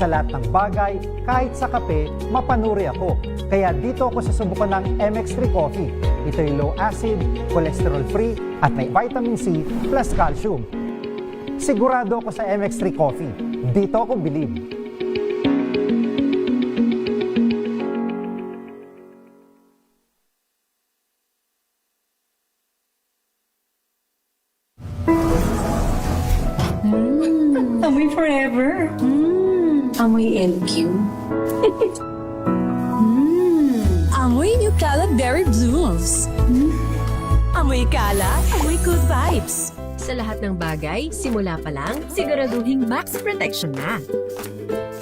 Sa lahat ng bagay, kahit sa kape, mapanuri ako. Kaya dito ako susubukan ng MX3 Coffee. Ito'y low acid, cholesterol free, at may vitamin C plus calcium. Sigurado ako sa MX3 Coffee. Dito ako bilib. Amoy forever. Amoy LQ. Amoy New Cala Berry Blooms. Amoy Cala, amoy good vibes. Sa lahat ng bagay, simula pa lang, siguraduhing max protection na.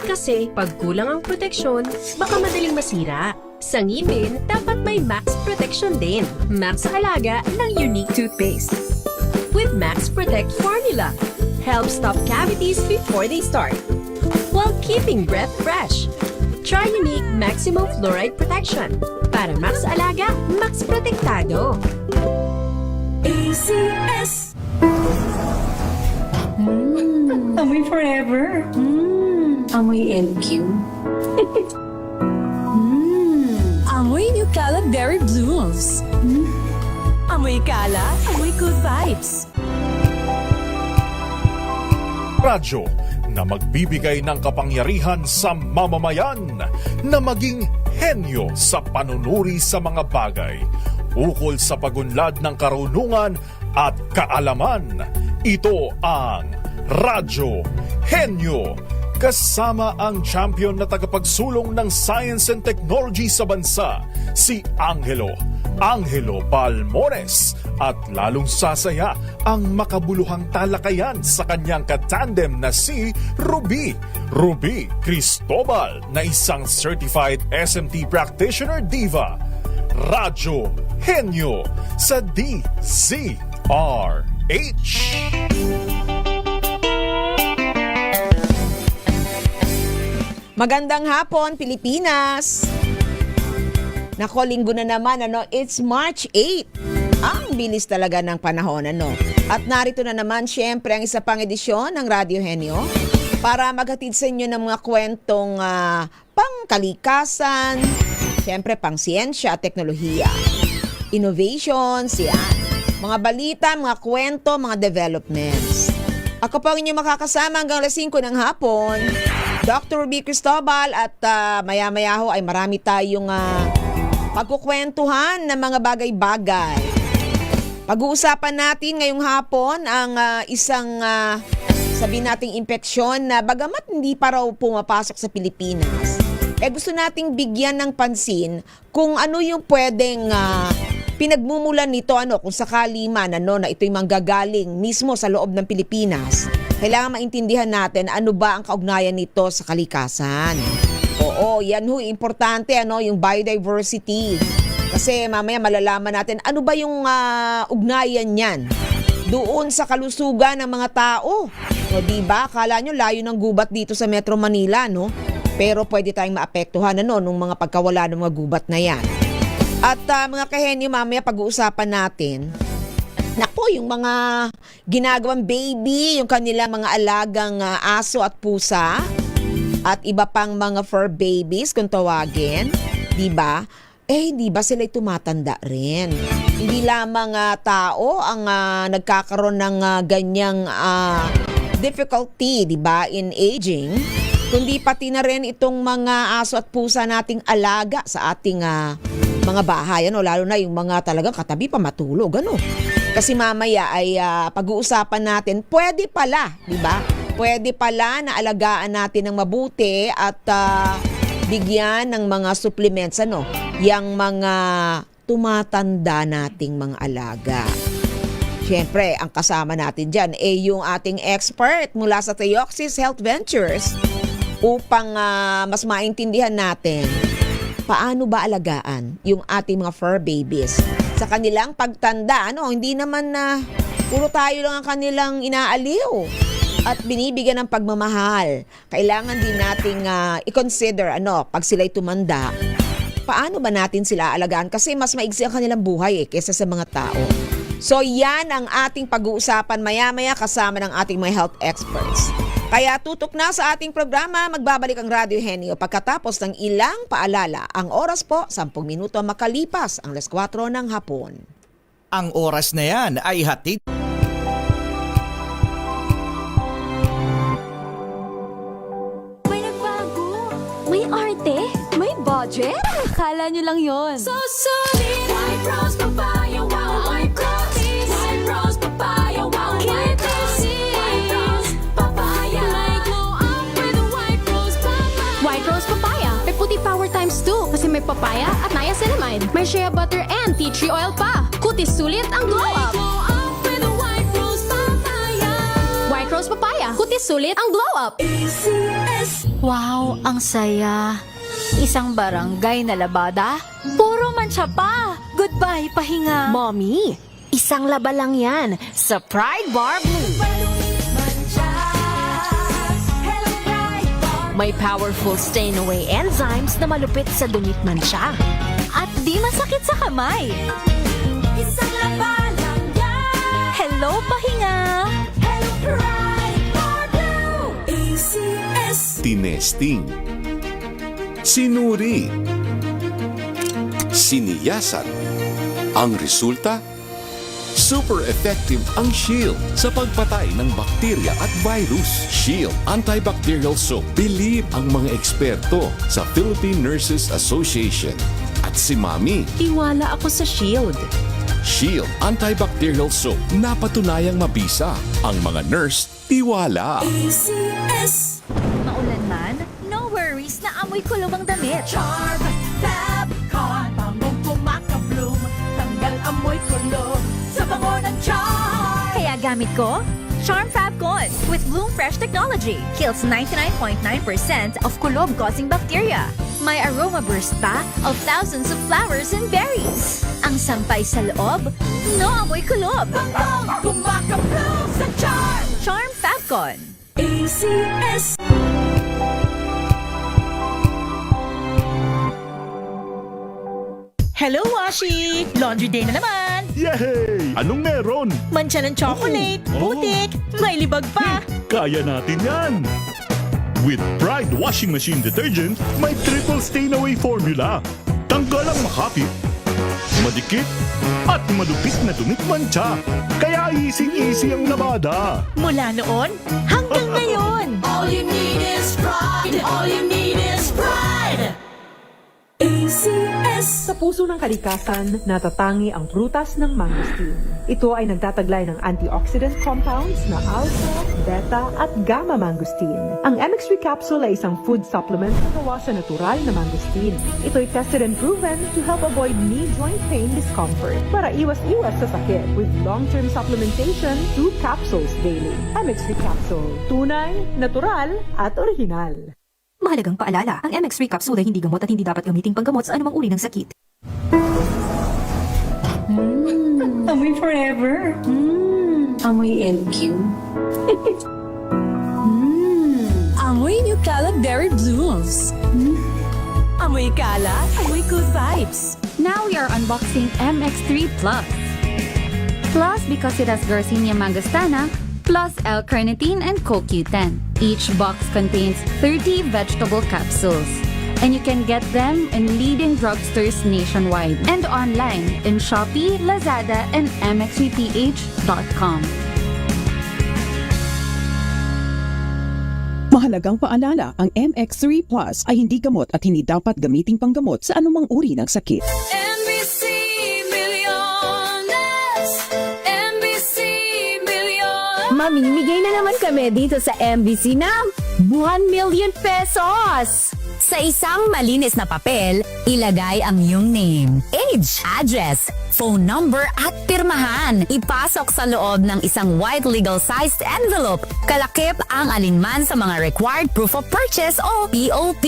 Kasi pag kulang ang proteksyon, baka madaling masira. Sa ngipin, dapat may max protection din. Max sa alaga ng Unique Toothpaste. With Max Protect Formula, help stop cavities before they start, while keeping breath fresh. Try Unique Maximum Fluoride Protection para max alaga, max protektado. ACS. Amoy forever. Amoy LQ. Amoy New Cala Berry Blooms. Amoy Cala, amoy good vibes. Radyo na magbibigay ng kapangyarihan sa mamamayan na maging henyo sa panunuri sa mga bagay, ukol sa pagunlad ng karunungan at kaalaman. Ito ang Radyo Henyo, kasama ang champion na tagapagsulong ng science and technology sa bansa, si Angelo Balmores, at lalong sasaya ang makabuluhang talakayan sa kanyang katandem na si Ruby Cristobal, na isang certified SMT practitioner diva. Radyo Henyo sa DZRH. Magandang hapon, Pilipinas! Nako, linggo na naman, it's March 8. Ang bilis talaga ng panahon, At narito na naman, syempre, ang isa pang edisyon ng Radyo Henyo para maghatid sa inyo ng mga kwentong pangkalikasan, syempre, pang siyensya at teknolohiya, innovations, yan, mga balita, mga kwento, mga developments. Ako po ang inyong makakasama hanggang alas 5 ng hapon, Dr. Ruby Cristobal, at maya-maya ho ay marami tayong pagkukwentuhan ng mga bagay-bagay. Pag-uusapan natin ngayong hapon ang isang sabihin nating impeksyon na bagamat hindi pa raw pumapasok sa Pilipinas, gusto nating bigyan ng pansin kung ano yung pwedeng pinagmumulan nito, kung sakali man na ito'y manggagaling mismo sa loob ng Pilipinas. Kailangan maintindihan natin ano ba ang kaugnayan nito sa kalikasan. Oo, yan ho, importante yung biodiversity. Kasi mamaya malalaman natin ano ba yung ugnayan niyan doon sa kalusugan ng mga tao. O diba? Akala nyo layo ng gubat dito sa Metro Manila, Pero pwede tayong maapektuhan nung mga pagkawala ng mga gubat na yan. At mga kahenyo, mamaya pag-uusapan natin, yung mga ginagawang baby, yung kanilang mga alagang aso at pusa, at iba pang mga fur babies kung tawagin, di ba? Hindi ba sila'y tumatanda rin? Hindi lamang tao ang nagkakaroon ng ganyang difficulty, di ba, in aging, kundi pati na rin itong mga aso at pusa nating alaga sa ating mga bahay, lalo na yung mga talagang katabi pa matulog, Kasi mamaya ay pag-uusapan natin, pwede pala, di ba? Pwede pala na alagaan natin ng mabuti at bigyan ng mga supplements, yang mga tumatanda nating mga alaga. Siyempre, ang kasama natin dyan yung ating expert mula sa Theoxis Health Ventures upang mas maintindihan natin paano ba alagaan yung ating mga fur babies sa kanilang pagtanda. Hindi naman na puro tayo lang ang kanilang inaaliw at binibigyan ng pagmamahal. Kailangan din nating i-consider pag sila'y tumanda, paano ba natin sila alagaan? Kasi mas maigsi ang kanilang buhay kaysa sa mga tao. So yan ang ating pag-uusapan maya-maya kasama ng ating mga health experts. Kaya tutok na sa ating programa, magbabalik ang Radyo Henyo pagkatapos ng ilang paalala. Ang oras po, 10 minuto makalipas ang 4 ng hapon. Ang oras na yan ay hatid. May nagbago. May arte. May budget. Akala nyo lang yon. So solid. White Rose Papaya. Wow, White Rose. White Rose Papaya. Wow, White Rose. White Rose Papaya. May glow up with a White Rose Papaya. White Rose Papaya. May puti power times 2 kasi may papaya at niacinamide. May shea butter and tea tree oil pa. Kutis sulit ang glow up. Glow up with a White Rose Papaya. White Rose Papaya. Kutis sulit ang glow up. ACS. Wow, ang saya. Isang barangay na labada, puro mancha pa. Goodbye, pahinga. Mommy, isang laba lang yan sa Pride Bar Blue. May powerful stain-away enzymes na malupit sa dunit mancha. At di masakit sa kamay. Isang laba lang yan. Hello, pahinga. Hello, Pride Bar Blue. ACS. Tinesting, sinuri, siniyasan. Ang resulta? Super effective ang Shield sa pagpatay ng bakterya at virus. Shield Antibacterial Soap. Believe ang mga eksperto sa Philippine Nurses Association. At si Mami. Tiwala ako sa Shield. Shield Antibacterial Soap. Napatunayang mabisa. Ang mga nurse, tiwala. ACS. Maulan man, no worries na amoy kulong ang damit. Charm Fabcon. Bangong pumakabloom. Tanggal amoy kulong sa bango ng charm. Kaya gamit ko, Charm Fabcon with Bloom Fresh Technology. Kills 99.9% of kulob-causing bacteria. May aroma burst pa of thousands of flowers and berries. Ang sampay sa loob, no amoy kulob. Bangong pumakabloom sa charm. Charm Fabcon. ACS. Hello, Washi! Laundry day na naman! Yay! Anong meron? Mancha ng chocolate, putik, may libag pa. Kaya natin yan! With Pride Washing Machine Detergent, may triple stain-away formula. Tanggal ang makapit, madikit, at madupit na dumit mancha. Kaya easy-easy ang labada. Mula noon hanggang ngayon. All you need is pride. All you need is pride. ACS. Sa puso ng kalikasan, natatangi ang prutas ng mangosteen. Ito ay nagtataglay ng antioxidant compounds na alpha, beta at gamma mangosteen. Ang MX3 capsule ay isang food supplement na gawa sa natural na mangosteen. Ito ay tested and proven to help avoid knee joint pain discomfort para iwas-iwas sa sakit with long-term supplementation 2 capsules daily. MX3 capsule. Tunay, natural at original. Mahalagang paalala, ang MX3 capsule ay hindi gamot at hindi dapat gamitin panggamot sa anumang uri ng sakit. Amoy forever. Amoy LQ. Amoy New Caleb Berry Blooms. Amoy kala, amoy good vibes. Now we are unboxing MX3 Plus. Plus because it has Garcinia mangostana, plus L-carnitine and CoQ10. Each box contains 30 vegetable capsules. And you can get them in leading drugstores nationwide and online in Shopee, Lazada, and mxvph.com. Mahalagang paalala, ang MX3 Plus ay hindi gamot at hindi dapat gamiting panggamot sa anumang uri ng sakit. NBC Milliones. NBC Milliones. Mamimigay na naman kami dito sa MBC ng 1 million pesos! Sa isang malinis na papel, ilagay ang iyong name, age, address, phone number at pirmahan. Ipasok sa loob ng isang white legal-sized envelope. Kalakip ang alinman sa mga required proof of purchase o POP.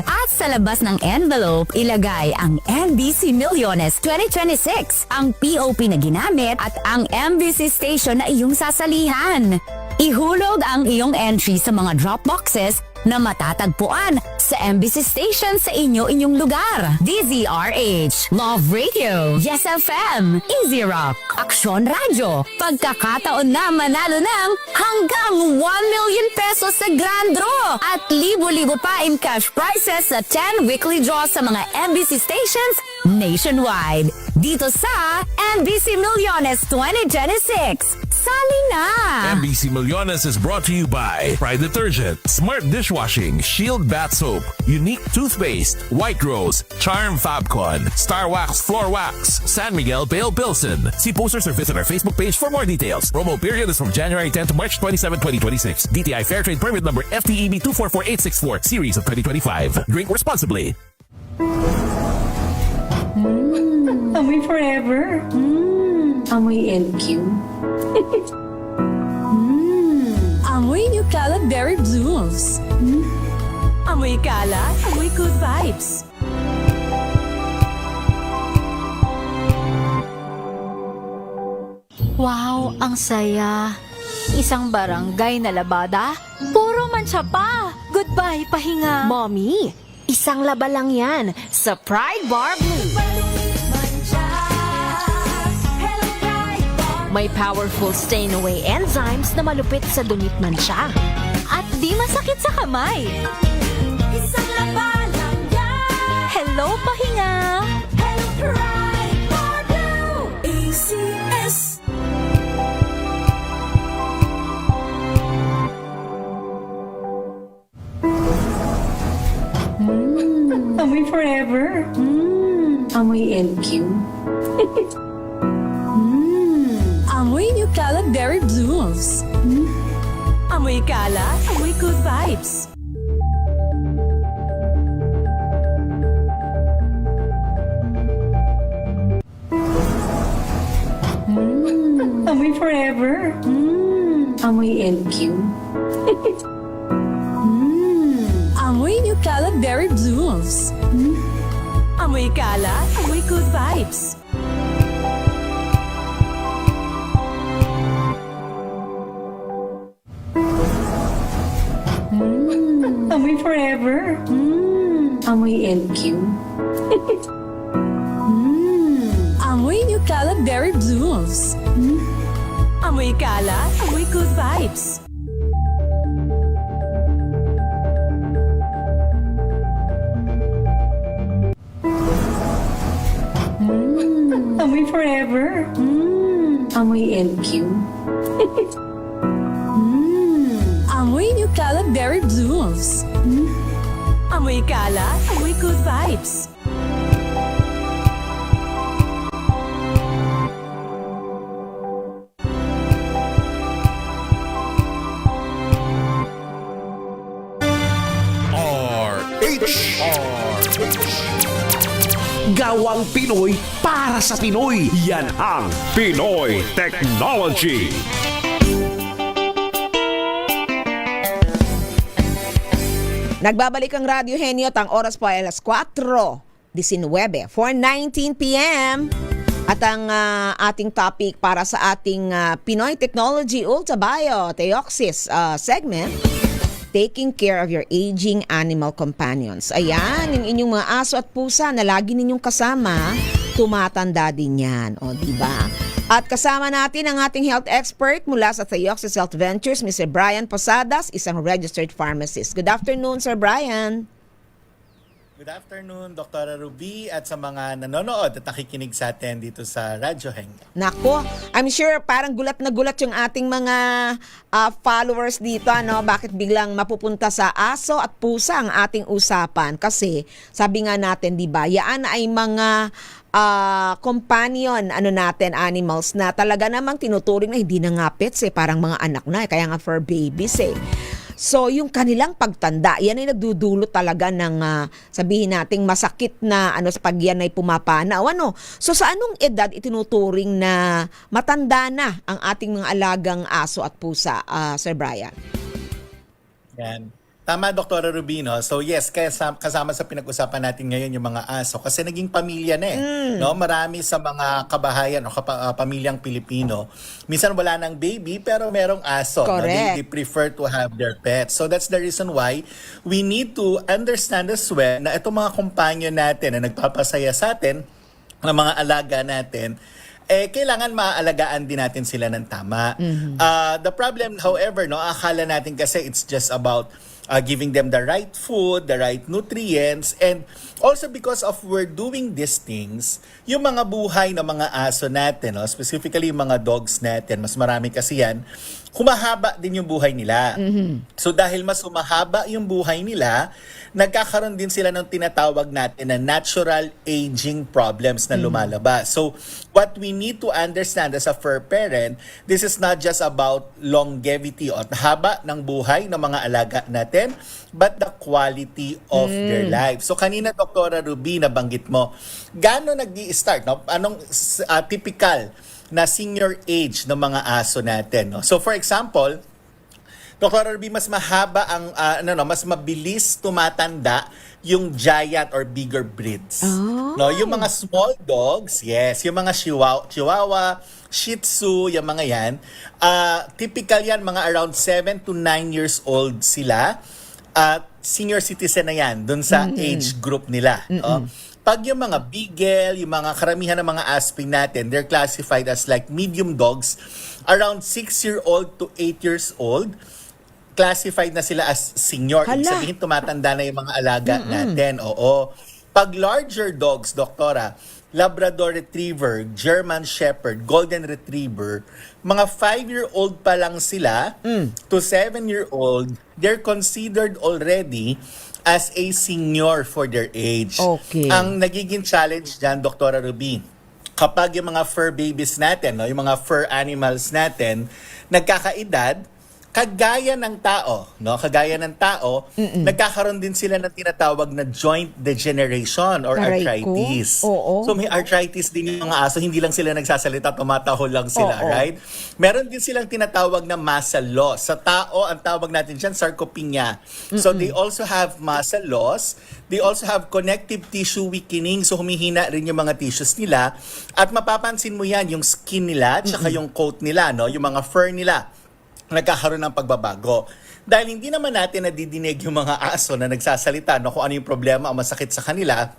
At sa labas ng envelope, ilagay ang NBC Milliones 2026, ang POP na ginamit at ang MBC station na iyong sasalihan. Ihulog ang iyong entry sa mga drop boxes na matatagpuan sa sa MBC station sa inyong lugar. DZRH, Love Radio, Yes FM, Easy Rock, Aksyon Radio. Pagkakataon na manalo ng hanggang 1 million pesos sa Grand Draw at libo-libo pa in cash prizes sa 10 weekly draws sa mga MBC stations nationwide. Dito sa MBC Millones 2026. Sali na! MBC Millones is brought to you by Pride Detergent, Smart Dishwashing, Shield Bath Soap, Unique Toothpaste, White Rose, Charm Fabcon, Star Wax Floor Wax, San Miguel Pale Pilsen. See posters or visit our Facebook page for more details. Promo period is from January 10 to March 27, 2026. DTI Fair Trade Permit number FTEB 244864, series of 2025. Drink responsibly. Amoy forever. Amoy LQ. Amoy New Calab Berry Blooms. Amoy kala, amoy good vibes. Wow, ang saya. Isang barangay na labada, puro mancha pa. Goodbye, pahinga. Mommy, isang laba lang yan sa Pride Bar Blue. May powerful stain-away enzymes na malupit sa dunit mansya. At di masakit sa kamay. Isang laba lang yan. Hello, pahinga. Hello, Pride Bar Blue. ACS. Amoy forever. Amoy LQ. Amoy New Calab Berry Blooms. Amoy kala, amoy good vibes. Amoy forever. Amoy LQ. Amoy New Calab Berry Blooms. Amoy kala, amoy good vibes. Amoy forever. Amoy LQ. Amoy New Calab Berry Blooms. Amoy kala, amoy good vibes. Amoy forever. Amoy LQ. Amoy New Calab Berry Blooms. Amoy kala, amoy good vibes. Gawang Pinoy para sa Pinoy. Yan ang Pinoy Technology. Nagbabalik ang Radyo Henyo at ang oras po ay alas 4:19, 4:19 p.m. At ang ating topic para sa ating Pinoy Technology Ultra Bio Theoxis segment, taking care of your aging animal companions. Ayan, yung inyong mga aso at pusa na lagi ninyong kasama, tumatanda din yan. O, diba? At kasama natin ang ating health expert mula sa Theoxis Health Ventures, Mr. Brian Posadas, isang registered pharmacist. Good afternoon, Sir Brian. Good afternoon, Dr. Ruby, at sa mga nanonood at nakikinig sa atin dito sa Radyo Henyo. Nako, I'm sure parang gulat na gulat yung ating mga followers dito, ano? Bakit biglang mapupunta sa aso at pusa ang ating usapan? Kasi sabi nga natin, di ba, yan ay mga companion animals na talaga namang tinuturing na hindi na nga pets parang mga anak na kaya nga fur babies So, yung kanilang pagtanda, yan ay nagdudulot talaga ng sabihin nating masakit na sa pag yan ay pumapanaw. So, sa anong edad itinuturing na matanda na ang ating mga alagang aso at pusa, Sir Brian? Yan. Tama, Dr. Rubino. So yes, kasama sa pinag-usapan natin ngayon yung mga aso kasi naging pamilya na no? Marami sa mga kabahayan o pamilyang Pilipino, minsan wala nang baby pero merong aso. No? They prefer to have their pets. So that's the reason why we need to understand as well na itong mga companion natin na nagpapasaya sa atin, ng mga alaga natin, kailangan maaalagaan din natin sila ng tama. The problem, however, no, akala natin kasi it's just about giving them the right food, the right nutrients, and also because of we're doing these things, yung mga buhay ng mga aso natin, no, specifically yung mga dogs natin, mas marami kasi yan, humahaba din yung buhay nila. So dahil mas humahaba yung buhay nila, nagkakaroon din sila ng tinatawag natin na natural aging problems na lumalabas. So what we need to understand as a fur parent, this is not just about longevity o haba ng buhay ng mga alaga natin, but the quality of their life. So kanina, Dr. Ruby, nabanggit mo, gaano nag-i-start? No? Anong typical na senior age ng mga aso natin? No? So for example, Dr. Ruby, mas mahaba ang mas mabilis tumatanda yung giant or bigger breeds. No, yung mga small dogs, yes, yung mga Chihuahua, Shih Tzu, yung mga yan, typical yan mga around 7 to 9 years old sila. Senior citizen na yan dun sa age group nila. No? Pag yung mga beagle, yung mga karamihan ng mga asping natin, they're classified as like medium dogs, around 6-year-old to 8 years old, classified na sila as senior. Ibig sabihin, tumatanda na yung mga alaga natin. Oo. Pag larger dogs, Doktora, Labrador Retriever, German Shepherd, Golden Retriever, mga 5-year-old pa lang sila to 7-year-old, they're considered already as a senior for their age. Okay. Ang nagiging challenge dyan, Dr. Ruby, kapag yung mga fur babies natin, no, yung mga fur animals natin, nagkakaedad, kagaya ng tao, nagkakaroon din sila ng tinatawag na joint degeneration or arthritis. So may arthritis din yung mga aso, hindi lang sila nagsasalita, tumatahol lang sila, right? Meron din silang tinatawag na muscle loss. Sa tao, ang tawag natin dyan, sarcopenia. So they also have muscle loss. They also have connective tissue weakening. So humihina rin yung mga tissues nila. At mapapansin mo yan, yung skin nila, tsaka yung coat nila, no? Yung mga fur nila, nagkakaroon ng pagbabago. Dahil hindi naman natin nadidinig yung mga aso na nagsasalita, no, kung ano yung problema o masakit sa kanila,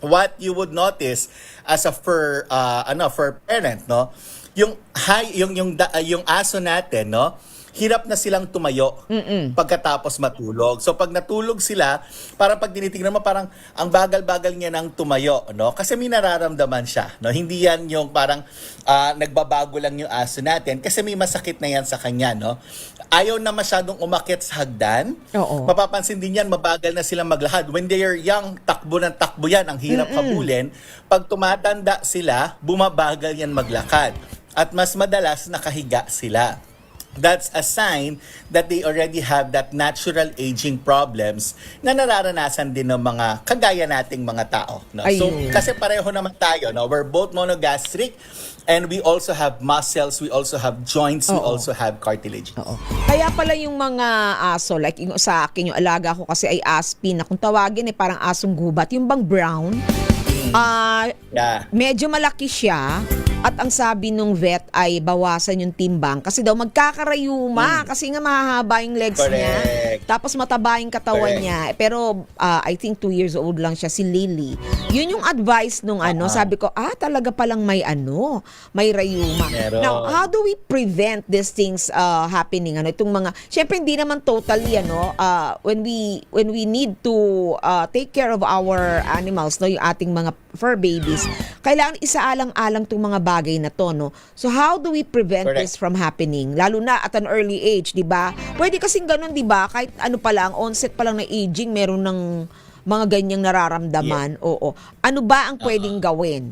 what you would notice as a fur parent, no, yung aso natin, no, hirap na silang tumayo pagkatapos matulog. So pag natulog sila, parang pag tinitingnan mo, parang ang bagal-bagal niya nang tumayo, no? Kasi may nararamdaman siya, no? Hindi yan yung parang nagbabago lang yung aso natin kasi may masakit na yan sa kanya, no? Ayaw na masyadong umakyat sa hagdan. Mapapansin din yan, mabagal na silang maglakad. When they are young, takbo ng takbo yan, ang hirap habulin. Pag tumatanda sila, bumabagal yan maglakad. At mas madalas nakahiga sila. That's a sign that they already have that natural aging problems na nararanasan din ng mga kagaya nating mga tao. No? So, kasi pareho naman tayo. No? We're both monogastric and we also have muscles, we also have joints, we also have cartilage. Kaya pala yung mga aso, like yung sa akin, yung alaga ko kasi ay aspin, na kung tawagin parang asong gubat, yung bang brown, medyo malaki siya. At ang sabi nung vet ay bawasan yung timbang kasi daw magkakarayuma kasi nga mahahaba yung legs niya. Tapos mataba yung katawan niya. Pero I think 2 years old lang siya, si Lily. Yun yung advice nung sabi ko, talaga palang may rayuma. Now, how do we prevent these things happening? Itong mga, syempre hindi naman totally, when we need to take care of our animals, no, yung ating mga fur babies, kailangan isaalang-alang itong mga bagay na to, no? So how do we prevent this from happening? Lalo na at an early age, di ba? Pwede kasing ganun, di ba? Kahit ano pa lang, onset pa lang na aging, meron ng mga ganyang nararamdaman. Ano ba ang pwedeng gawin?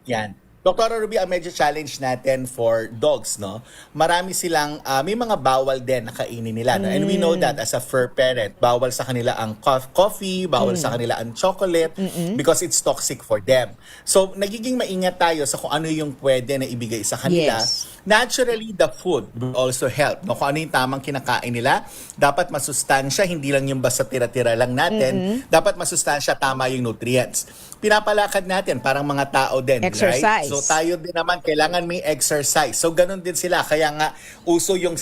Yan. Dr. Ruby, ang medyo challenge natin for dogs, no? Marami silang, may mga bawal din na kainin nila. No? And we know that as a fur parent, bawal sa kanila ang coffee, bawal sa kanila ang chocolate because it's toxic for them. So, nagiging maingat tayo sa kung ano yung pwede na ibigay sa kanila. Yes. Naturally, the food will also help. No? Kung ano yung tamang kinakain nila, dapat masustansya, hindi lang yung basta tira-tira lang natin. Dapat masustansya, tama yung nutrients. Pinapalakad natin, parang mga tao din, Exercise. right? So tayo din naman, kailangan may exercise. So ganun din sila. Kaya nga, uso yung,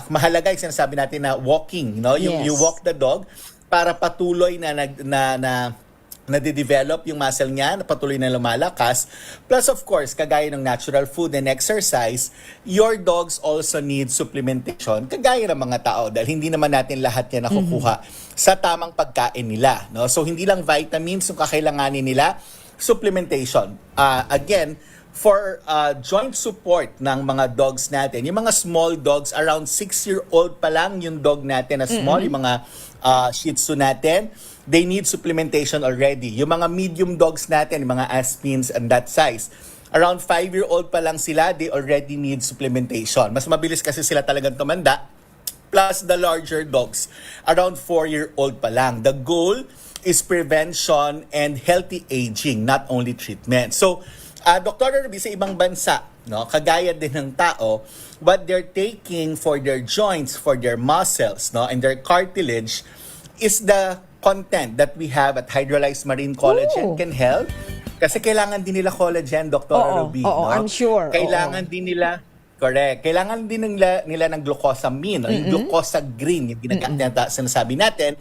mahalaga yung sinasabi natin na walking. No? Yes. You walk the dog para patuloy na nade-develop yung muscle niya, na patuloy na lumalakas. Plus, of course, kagaya ng natural food and exercise, your dogs also need supplementation, kagaya ng mga tao, dahil hindi naman natin lahat yan nakukuha sa tamang pagkain nila. No? So, hindi lang vitamins yung kakailanganin nila, supplementation. Again, for joint support ng mga dogs natin, yung mga small dogs, around 6-year-old pa lang yung dog natin na small, yung mga Shih Tzu natin, they need supplementation already. Yung mga medium dogs natin, yung mga Aspins and that size, around 5-year-old pa lang sila, they already need supplementation. Mas mabilis kasi sila talagang tumanda. Plus the larger dogs, around 4-year-old pa lang. The goal is prevention and healthy aging, not only treatment. So, Dr. Ruby, sa ibang bansa, no, kagaya din ng tao, what they're taking for their joints, for their muscles, no, and their cartilage is the content that we have at Hydrolyzed Marine Collagen can help. Kasi kailangan din nila collagen, Dr. Ruby. Oo, no? I'm sure. Kailangan din nila, correct, kailangan din nila ng glucosamine, yung glucosagreen, yung sinasabi natin.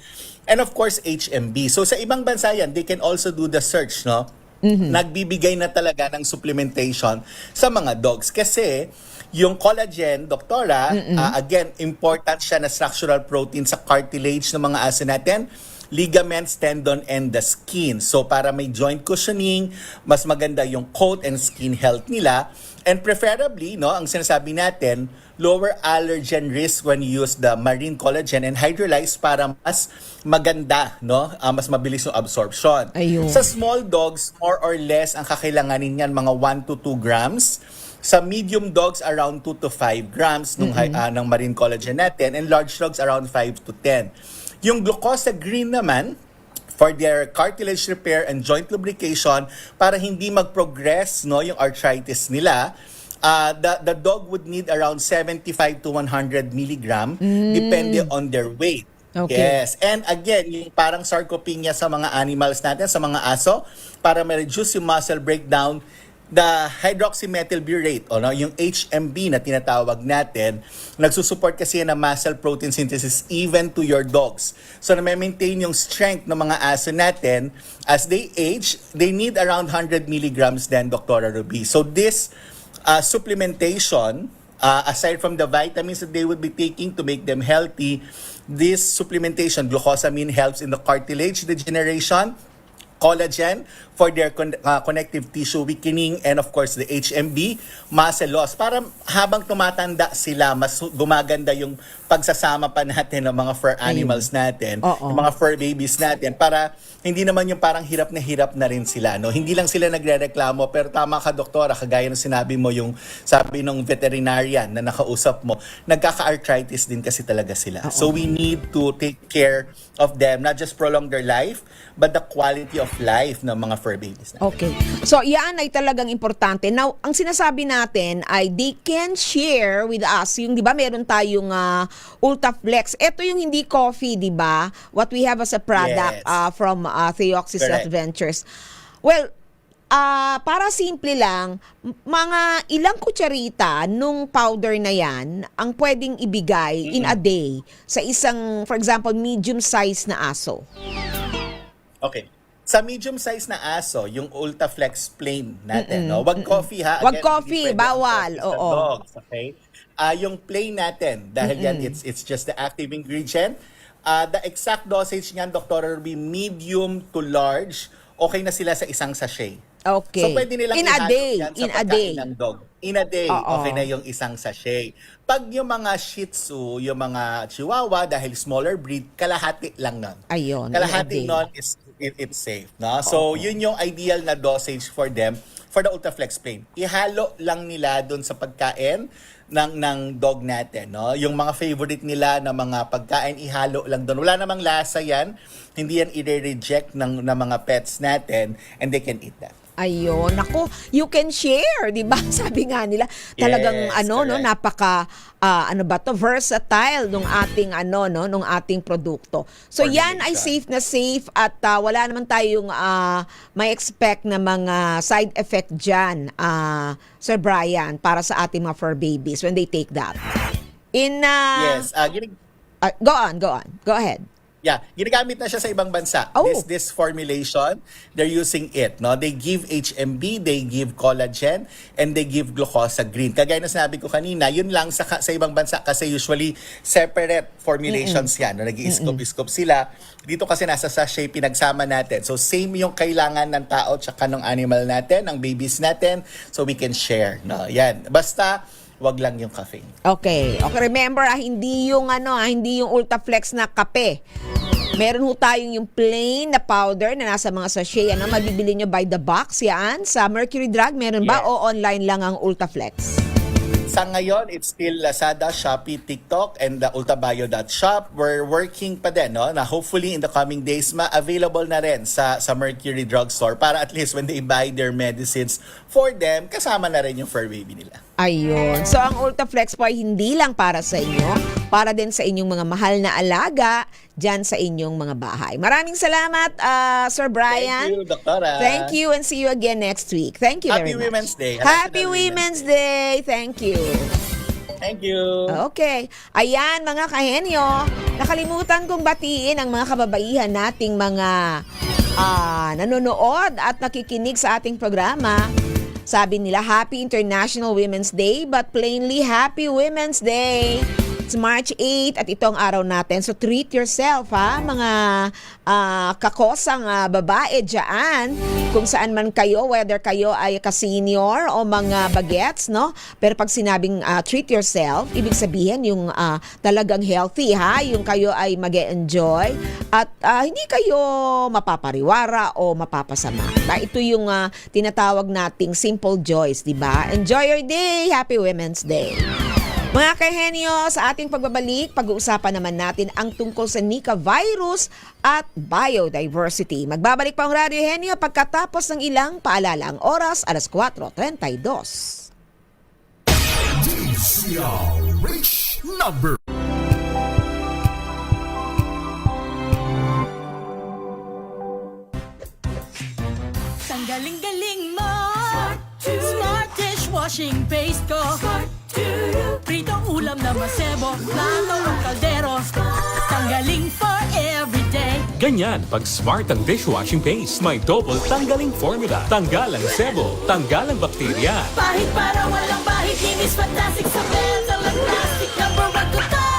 And of course, HMB. So sa ibang bansa yan, they can also do the search, no? Nagbibigay na talaga ng supplementation sa mga dogs. Kasi yung collagen, doktora, again, important siya na structural protein sa cartilage ng mga aso natin, ligaments, tendon, and the skin. So para may joint cushioning, mas maganda yung coat and skin health nila. And preferably, no, ang sinasabi natin, lower allergen risk when you use the marine collagen and hydrolyze para mas maganda, no? Mas mabilis yung absorption. Ayun. Sa small dogs, more or less, ang kakailanganin niyan mga 1 to 2 grams. Sa medium dogs, around 2 to 5 grams ng marine collagen natin. And large dogs, around 5 to 10. Yung glucosagreen naman, for their cartilage repair and joint lubrication, para hindi mag-progress, no, yung arthritis nila, the dog would need around 75 to 100 milligram, depende on their weight. Okay. Yes. And again, yung parang sarcopenia sa mga animals natin, sa mga aso, para ma-reduce yung muscle breakdown, the hydroxymethylbutyrate, yung HMB na tinatawag natin, nagsusupport kasi yan ng muscle protein synthesis even to your dogs. So na-maintain yung strength ng mga aso natin. As they age, they need around 100 milligrams then, Dr. Ruby. So this supplementation, aside from the vitamins that they would be taking to make them healthy, this supplementation, glucosamine, helps in the cartilage degeneration, collagen for their connective tissue weakening, and of course the HMB, muscle loss. Para habang tumatanda sila, mas gumaganda yung pagsasama pa natin ng mga fur animals natin, yung mga fur babies natin, para hindi naman yung parang hirap na rin sila. No? Hindi lang sila nagre-reklamo, pero tama ka, doktora, kagaya ng sinabi mo, yung sabi ng veterinarian na nakausap mo, nagkaka-arthritis din kasi talaga sila. So we need to take care of them, not just prolong their life, but the quality of life ng mga fur babies natin. Okay. So, yan ay talagang importante. Now, ang sinasabi natin ay they can share with us. Yung, di ba, meron tayong Ultraflex. Ito yung hindi coffee, di ba? What we have as a product from Theoxis Adventures. Well, para simple lang, mga ilang kutsarita nung powder na yan ang pwedeng ibigay in a day sa isang, for example, medium size na aso. Okay. Sa medium size na aso, yung Ultraflex plain natin, no? Wag coffee ha. Wag Again, coffee, hindi pwede ang bawal. coffee sa Oo. dogs, okay? Yung plain natin, dahil yan, it's just the active ingredient. The exact dosage niyan, Dr. Ruby, medium to large, okay na sila sa isang sachet. Okay. So, pwede nilang in a ihalo day. yan sa In a pagkain day. ng dog. In a day, okay na yung isang sachet. Pag yung mga Shih Tzu, yung mga Chihuahua, dahil smaller breed, kalahati lang nun. Ayun. Kalahati nun is it's safe. No? So, yun yung ideal na dosage for them for the Ultraflex Plain. Ihalo lang nila doon sa pagkain ng dog natin, no? Yung mga favorite nila na mga pagkain, ihalo lang doon. Wala namang lasa yan. Hindi yan i-reject ng mga pets natin and they can eat that. Ayun, ako, you can share, 'di ba? Sabi nga nila, talagang Yes, no, correct. napaka versatile nung ating nung ating produkto. So yan ay safe na safe at wala naman tayong may expect na mga side effect diyan, Sir Brian, para sa ating mga fur babies when they take that. Yes, Go on. Go ahead. Yeah, ginagamit na siya sa ibang bansa. Oh. This formulation, they're using it, no? They give HMB, they give collagen, and they give glucosa green. Kagaya na sinabi ko kanina, yun lang sa ibang bansa kasi usually separate formulations yan. No? Nag-i-scope sila. Dito kasi nasa sachet pinagsama natin. So same yung kailangan ng tao tsaka ng animal natin, ng babies natin, so we can share. No? Yan. Basta wag lang yung caffeine. Okay, remember hindi yung Ultraflex na kape. Meron ho tayong yung plain na powder na nasa mga sachet. Mabibili nyo by the box yan. Sa Mercury Drug, meron ba? Yes. O online lang ang Ultraflex? Sa ngayon, it's still Lazada, Shopee, TikTok, and the ultabio.shop. We're working pa din, no? Na hopefully in the coming days, available na rin sa Mercury Drug Store para at least when they buy their medicines for them, kasama na rin yung fur baby nila. Ayun. So, ang Ultraflex po ay hindi lang para sa inyo, para din sa inyong mga mahal na alaga dyan sa inyong mga bahay. Maraming salamat, Sir Brian. Thank you, Doktora. Thank you and see you again next week. Thank you very Happy much. Women's Day. Happy Women's Day. Thank you. Thank you. Okay. Ayan, mga kahenyo. Nakalimutan kong batiin ang mga kababaihan nating mga nanonood at nakikinig sa ating programa. Sabi nila, Happy International Women's Day, but plainly Happy Women's Day. It's March 8 at ito ang araw natin. So treat yourself, ha, mga kakosang babae dyan. Kung saan man kayo, whether kayo ay ka-senior o mga bagets, no? Pero pag sinabing treat yourself, ibig sabihin yung talagang healthy, ha? Yung kayo ay mag-enjoy at hindi kayo mapapariwara o mapapasama. Ito yung tinatawag nating simple joys, di ba? Enjoy your day! Happy Women's Day! Mga kahenyo, sa ating pagbabalik, pag-uusapan naman natin ang tungkol sa Nika virus at biodiversity. Magbabalik pa ang Radyo Henyo pagkatapos ng ilang paalala. Ang oras, 4:32. DCRH number. Ang galing-galing mo. Smart dishwashing paste ko. Pritong ulam na masebo. Plato o kaldero. Tanggaling for everyday. Ganyan pag smart ang dishwashing paste. May double tanggaling formula. Tanggal ang sebo, tanggal ang bakterya. Pahit para walang bahid. Linis fantastic sa metal at plastic. Number 1 ko to.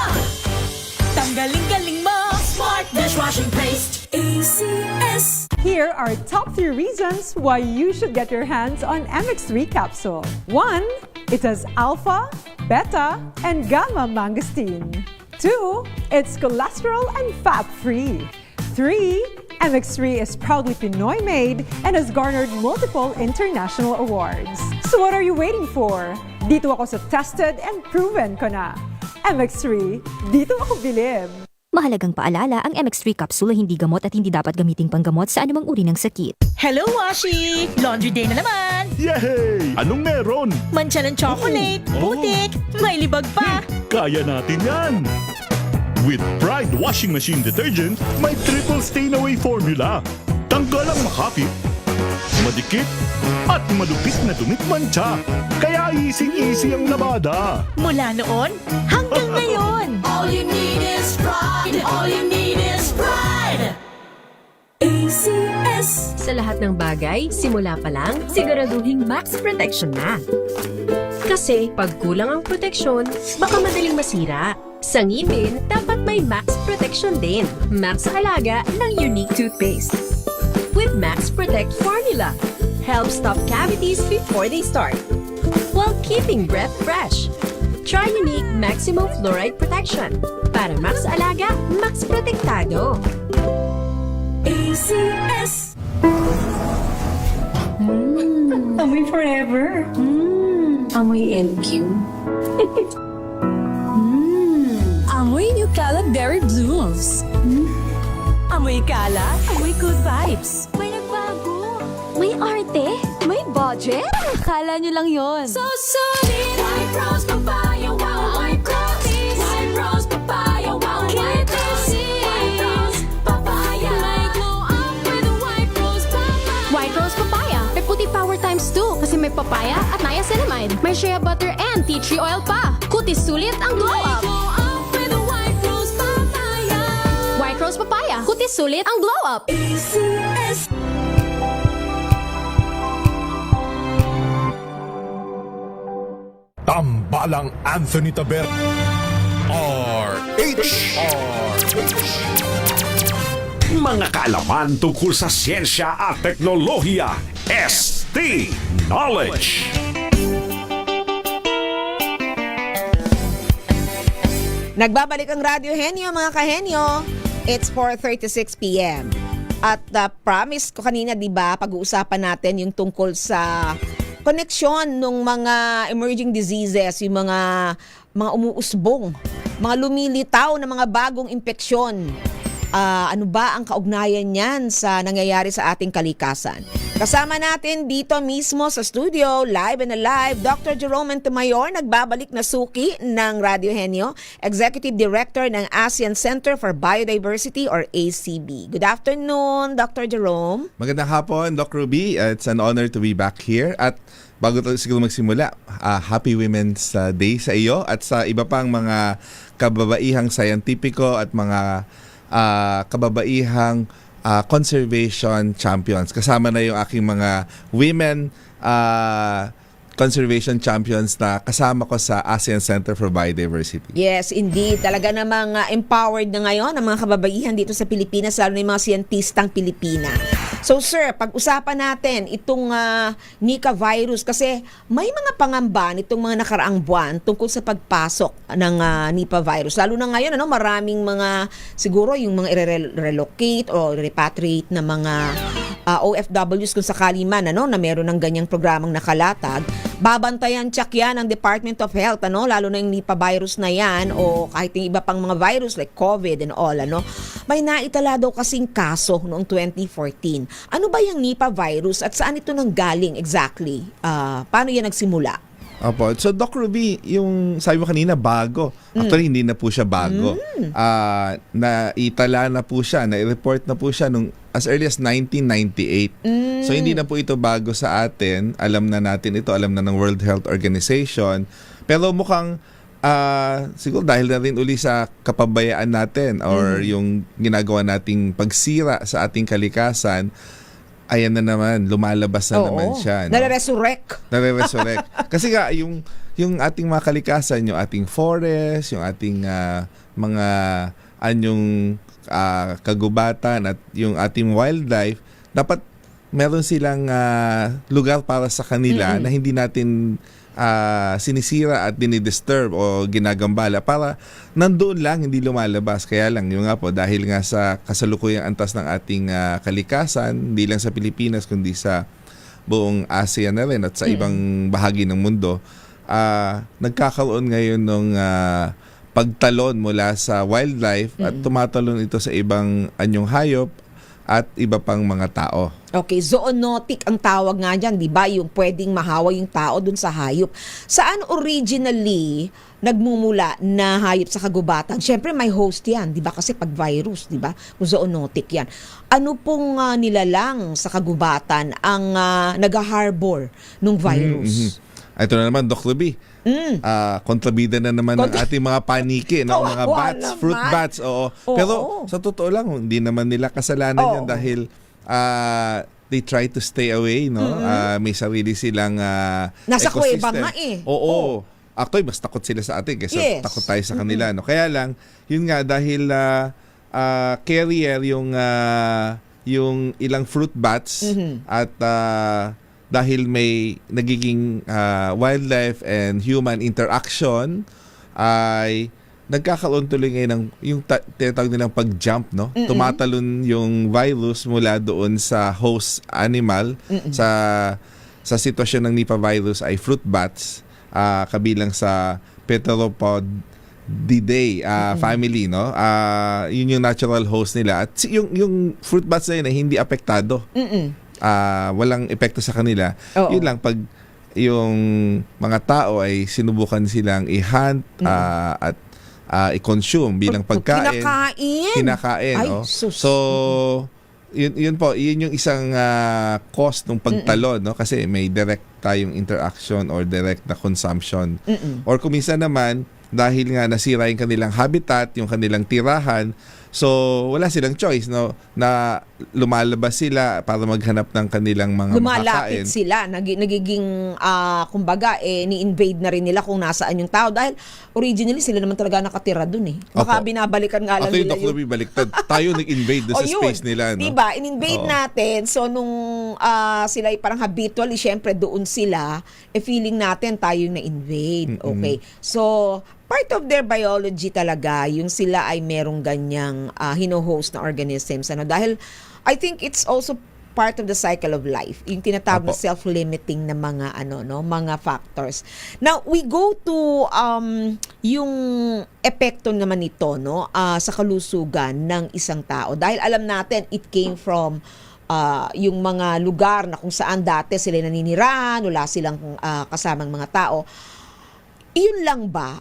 Tanggaling-galing mo. Smart dishwashing paste. ACS. Here are top 3 reasons why you should get your hands on MX3 capsule. 1. It has alpha, beta, and gamma mangosteen. 2. It's cholesterol and fat-free. 3. MX3 is proudly Pinoy made and has garnered multiple international awards. So what are you waiting for? Dito ako sa tested and proven ko na. MX3, dito ako bilib. Mahalagang paalala, ang MX3 capsule ay hindi gamot at hindi dapat gamiting panggamot sa anumang uri ng sakit. Hello, Washi! Laundry day na naman! Yay! Anong meron? Mancha ng chocolate, putik, may libag pa! Kaya natin yan! With Pride Washing Machine Detergent, may triple stain-away formula. Tanggal ang makapit, madikit, at malupit na dumit mancha. Kaya easy-easy ang labada. Mula noon hanggang ngayon! All you need is pride! All you need is pride! ACS. Sa lahat ng bagay, simula pa lang, siguraduhing max protection na. Kasi pag kulang ang proteksyon, baka madaling masira. Sa ngipin, dapat may max protection din. Max sa alaga ng Unique Toothpaste. With Max Protect Formula, help stop cavities before they start, while keeping breath fresh. Try Unique Maximum Fluoride Protection. Para max alaga, max protektado. ACS. Amoy ever. Amoy LQ. Amoy Nucala Berry Blooms. Amoy Kala, amoy good vibes. May nagbago. May arte. May budget. Akala nyo lang yon. So solid, White Rose Papaya, wow, White Rose. White Rose Papaya, wow, White Rose. White Rose Papaya. May glow up with a White Rose Papaya. White Rose Papaya. May puti power times 2 kasi may papaya at niacinamide. May shea butter and tea tree oil pa. Kutis sulit ang glow May up. glow up with a White Rose Papaya. White Rose Papaya. Kutis sulit ang glow up. ACS. Tambalang Anthony Taber RH. Mga kaalaman tungkol sa siyensya at teknolohiya. ST Knowledge. Nagbabalik ang Radyo Henyo, mga kahenyo. It's 4:36 p.m. At promise ko kanina, di ba, pag-uusapan natin yung tungkol sa koneksyon ng mga emerging diseases, yung mga umuusbong, mga lumilitaw na mga bagong impeksyon. Ano ba ang kaugnayan niyan sa nangyayari sa ating kalikasan? Kasama natin dito mismo sa studio, live and alive, Dr. Jerome Montemayor, nagbabalik na suki ng Radio Henyo, Executive Director ng ASEAN Center for Biodiversity or ACB. Good afternoon, Dr. Jerome. Magandang hapon, Doc Ruby. It's an honor to be back here. At bago tayo siguro magsimula, Happy Women's Day sa iyo at sa iba pang mga kababaihang scientifico at mga kababaihang conservation champions. Kasama na yung aking mga women conservation champions na kasama ko sa ASEAN Center for Biodiversity. Yes, indeed. Talaga namang empowered na ngayon ang mga kababaihan dito sa Pilipinas, lalo na yung mga siyentistang Pilipina. So sir, pag-usapan natin itong Nika virus kasi may mga pangamba nitong mga nakaraang buwan tungkol sa pagpasok ng Nipah virus. Lalo na ngayon, maraming mga, siguro yung mga i-relocate o repatriate na mga OFWs kung sakali man, na meron ng ganyang programang nakalatag. Babantayan check yan ng Department of Health, lalo na yung Nipah virus na yan o kahit yung iba pang mga virus like COVID and all, May naitala daw kasing kaso noong 2014. Ano ba yung Nipah virus at saan ito nanggaling exactly? Paano yan nagsimula? Opo. So, Doc Ruby, yung sabi mo kanina, bago. Actually, hindi na po siya bago. Naitala na po siya, na-report na po siya nung as early as 1998. So, hindi na po ito bago sa atin. Alam na natin ito, alam na ng World Health Organization. Pero mukhang siguro dahil na rin uli sa kapabayaan natin or yung ginagawa nating pagsira sa ating kalikasan, ayan na naman, lumalabas na naman siya. Nare-resurrect. Kasi nga, yung ating mga kalikasan, yung ating forest, yung ating mga anyong kagubatan at yung ating wildlife, dapat meron silang lugar para sa kanila na hindi natin sinisira at dinidisturb o ginagambala para nandoon lang, hindi lumalabas. Kaya lang, yung nga po, dahil nga sa kasalukuyang antas ng ating kalikasan, hindi lang sa Pilipinas, kundi sa buong ASEAN na rin at sa ibang bahagi ng mundo, nagkakaroon ngayon ng pagtalon mula sa wildlife at tumatalon ito sa ibang anyong hayop at iba pang mga tao. Okay, zoonotic ang tawag nga dyan, di ba? Yung pwedeng mahawa yung tao dun sa hayop. Saan originally nagmumula na hayop sa kagubatan? Siyempre may host yan, di ba? Kasi pag virus, di ba? Kung zoonotic yan. Ano pong nilalang sa kagubatan ang nag-harbor ng virus? Ito na naman, Doc Ruby. Kontrabida na naman ng ating mga paniki, mga bats, fruit bats. Pero sa totoo lang, hindi naman nila kasalanan yan dahil they try to stay away, may sarili silang nasa ecosystem. kuweba nga Oo. Actually, mas takot sila sa atin kaysa takot tayo sa kanila. Kaya lang, yun nga, dahil carrier yung ilang fruit bats at dahil may nagiging wildlife and human interaction, ay nagkakaroon tuloy ngayon ng yung tinatawag nilang pag-jump, Tumatalon yung virus mula doon sa host animal sa sa sitwasyon ng Nipah virus ay fruit bats, kabilang sa Pteropodidae family, no? Yun yung natural host nila. At yung fruit bats na yun ay hindi apektado. Walang epekto sa kanila. Oo. Yun lang, pag yung mga tao ay sinubukan silang i-hunt at i-consume bilang pagkain. Kinakain. Ay, no? sus. So, yun po, yun yung isang cost ng pagtalon, no? Kasi may direct tayong interaction or direct na consumption. Or kung minsan naman, dahil nga nasira yung kanilang habitat, yung kanilang tirahan, so wala silang choice, no, na lumalabas sila para maghanap ng kanilang mga Lumalapit makakain. sila, nagiging kumbaga ni-invade na rin nila kung nasaan yung tao dahil originally sila naman talaga nakatira dun eh. Baka Opo. binabalikan nga lang nila Ako yung baliktad. Tayo nag-invade doon sa space nila, no? Diba? In-invade Oo. natin. So, nung sila ay parang habitually, syempre doon sila, feeling natin tayo yung na-invade. Okay. So, part of their biology talaga, yung sila ay merong ganyang hino-host na organisms. Dahil, I think it's also part of the cycle of life. Yung tinatawag na self-limiting na mga mga factors. Now, we go to yung epekto naman nito sa kalusugan ng isang tao. Dahil alam natin it came from yung mga lugar na kung saan dati sila naninirahan, wala silang kasamang mga tao. Iyon lang ba?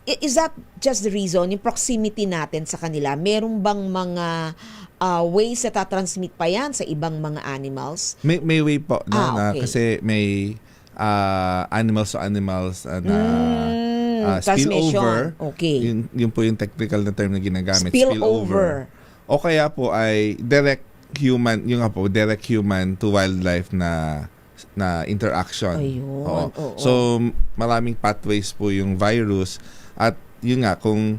Is that just the reason? Yung proximity natin sa kanila, merong bang mga ways na tatransmit pa yan sa ibang mga animals? May way po, no? Na, okay. kasi may animals to animals na spillover. Okay. Yun po yung technical na term na ginagamit. Spillover. O kaya po ay direct human to wildlife na interaction. Ayun. Oo. So maraming pathways po yung virus at yun nga kung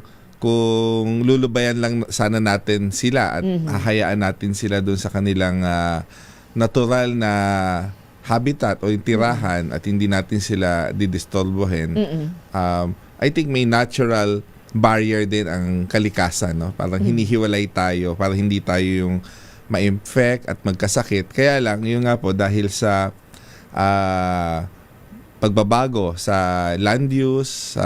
lulubayan lang sana natin sila at hahayaan natin sila doon sa kanilang natural na habitat o yung tirahan at hindi natin sila didisturbohin. I think may natural barrier din ang kalikasan, no? Parang hinihiwalay tayo para hindi tayo yung ma-infect at magkasakit. Kaya lang, yun nga po, dahil sa pagbabago sa land use,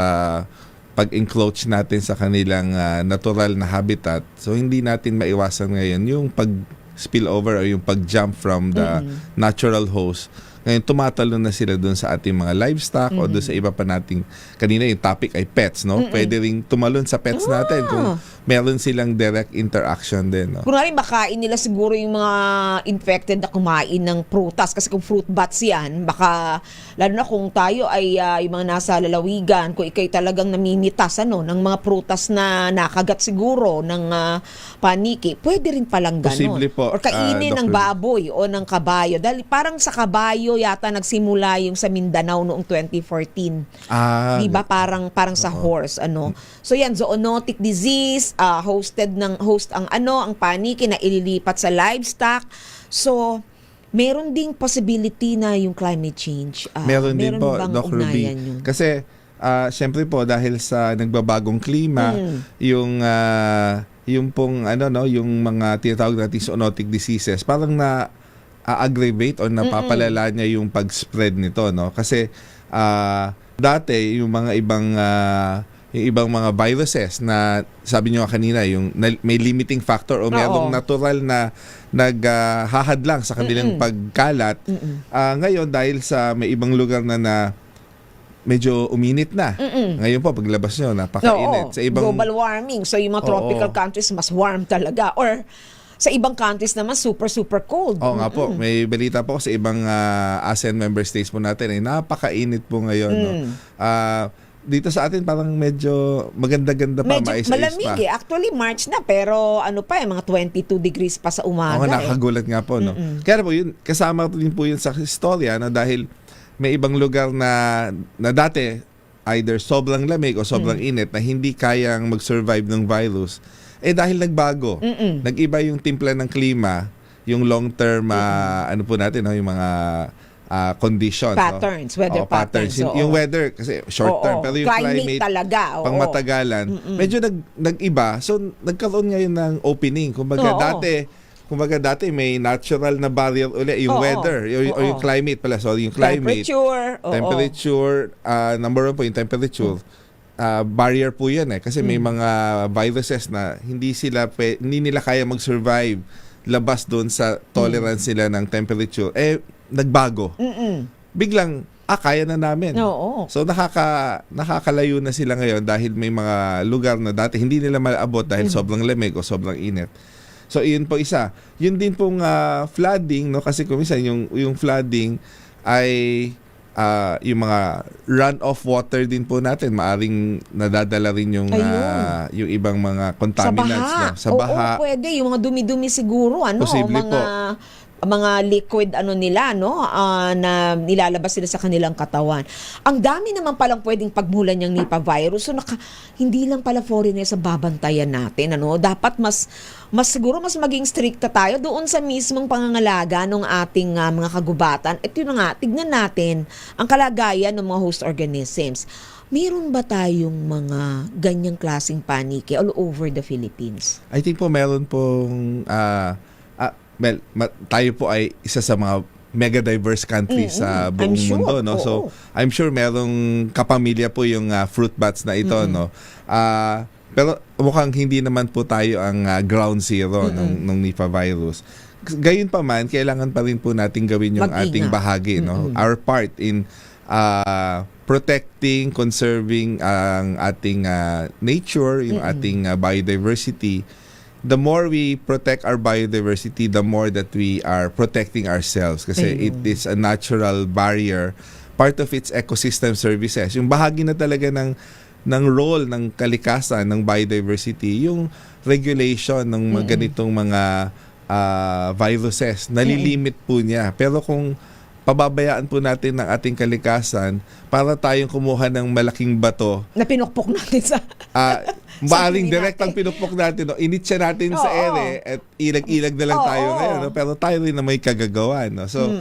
pag-encroach natin sa kanilang natural na habitat, so hindi natin maiwasan ngayon yung pag-spillover o yung pag-jump from the natural host. Ngayon, tumatalo na sila doon sa ating mga livestock o doon sa iba pa nating, kanina yung topic ay pets, no? Pwede ring tumalon sa pets natin kung meron silang direct interaction din, no? Kunwari, makain nila siguro yung mga infected na kumain ng prutas kasi kung fruit bats yan, baka, lalo na kung tayo ay yung mga nasa lalawigan, kung ikay talagang namimitas ng mga prutas na nakagat siguro ng paniki, pwede rin palang ganon. Posible po, Or kainin ng Dr. baboy o ng kabayo. Dahil parang sa kabayo yata nagsimula yung sa Mindanao noong 2014. Diba? Parang sa horse, So yan, zoonotic disease, host ang paniki na ililipat sa livestock. So, meron ding possibility na yung climate change. Meron din po, bang Doc Ruby. ugnayan yun? Kasi, syempre po, dahil sa nagbabagong klima, yung pong, yung mga tinatawag natin zoonotic diseases, parang aggravate o napapalala niya yung pag-spread nito, no? Kasi, dati, yung mga ibang mga viruses na sabi niyo kanina yung may limiting factor o merong natural na naghahadlang sa kanilang pagkalat. Ngayon dahil sa may ibang lugar na medyo uminit na. Ngayon po paglabas niyo napakainit. Sa ibang global warming. So yung mga tropical countries mas warm talaga or sa ibang countries naman super cold. Oo nga po. May balita po sa ibang ASEAN member states po natin ay napakainit po ngayon, no? Dito sa atin parang medyo maganda-ganda pa, medyo malamig pa. Actually, March na, pero mga 22 degrees pa sa umaga. Nakagulat nga po, no? Kaya po yun, kasama din po yun sa istorya, no? Dahil may ibang lugar na dati either sobrang lamig o sobrang init na hindi kayang mag-survive ng virus. Dahil nagbago. Nag-iba yung timpla ng klima, yung long-term, po natin, no? Yung mga conditions, patterns, weather patterns. Yung weather kasi short term, pero yung climate talaga, pang matagalan, medyo nag-iba. So nagkaroon ngayon ng opening. Kumbaga dati kumbaga dati may natural na barrier uli, yung Oo, weather, or yung climate pala, sorry, yung climate. Temperature, number 1 po yung temperature. Barrier po yan kasi may mga viruses na hindi nila kaya mag-survive labas doon sa tolerance nila ng temperature. Nagbago. Biglang, kaya na namin. Oo. So nakakalayo na sila ngayon dahil may mga lugar na dati hindi nila maabot dahil sobrang lamig o sobrang init. So iyon po isa. Yun din pong flooding, no, kasi kung minsan yung flooding ay yung mga runoff water din po natin, maaring nadadala rin yung ibang mga contaminants sa baha. Sa baha. Pwede yung mga dumi-dumi siguro, Posible mga liquid nila, na nilalabas sila sa kanilang katawan. Ang dami naman palang pwedeng pagmulan ng Nipah virus. So hindi lang pala foreigners sa babantayan natin, Dapat mas siguro mas maging stricta tayo doon sa mismong pangangalaga ng ating mga kagubatan. At yun nga, tignan natin ang kalagayan ng mga host organisms. Meron ba tayong mga ganyang klaseng paniki all over the Philippines? I think po meron pong tayo po ay isa sa mga mega diverse countries sa buong mundo, no? So I'm sure merong kapamilya po yung fruit bats na ito, no? Pero mukhang hindi naman po tayo ang ground zero ng Nipah virus. Gayun pa man, kailangan pa rin po natin gawin yung ating bahagi, no? Our part in protecting, conserving ang ating nature, yung ating biodiversity. The more we protect our biodiversity, the more that we are protecting ourselves kasi it is a natural barrier, part of its ecosystem services. Yung bahagi na talaga ng role ng kalikasan, ng biodiversity, yung regulation ng ganitong mga viruses, nalilimit po niya. Pero kung pababayaan po natin ng ating kalikasan para tayong kumuha ng malaking bato na pinukpok natin sa maaring direktang pinupok natin, initsa natin sa ere at ilag-ilag na lang tayo ngayon, no? Pero tayo rin na may kagagawan, no? So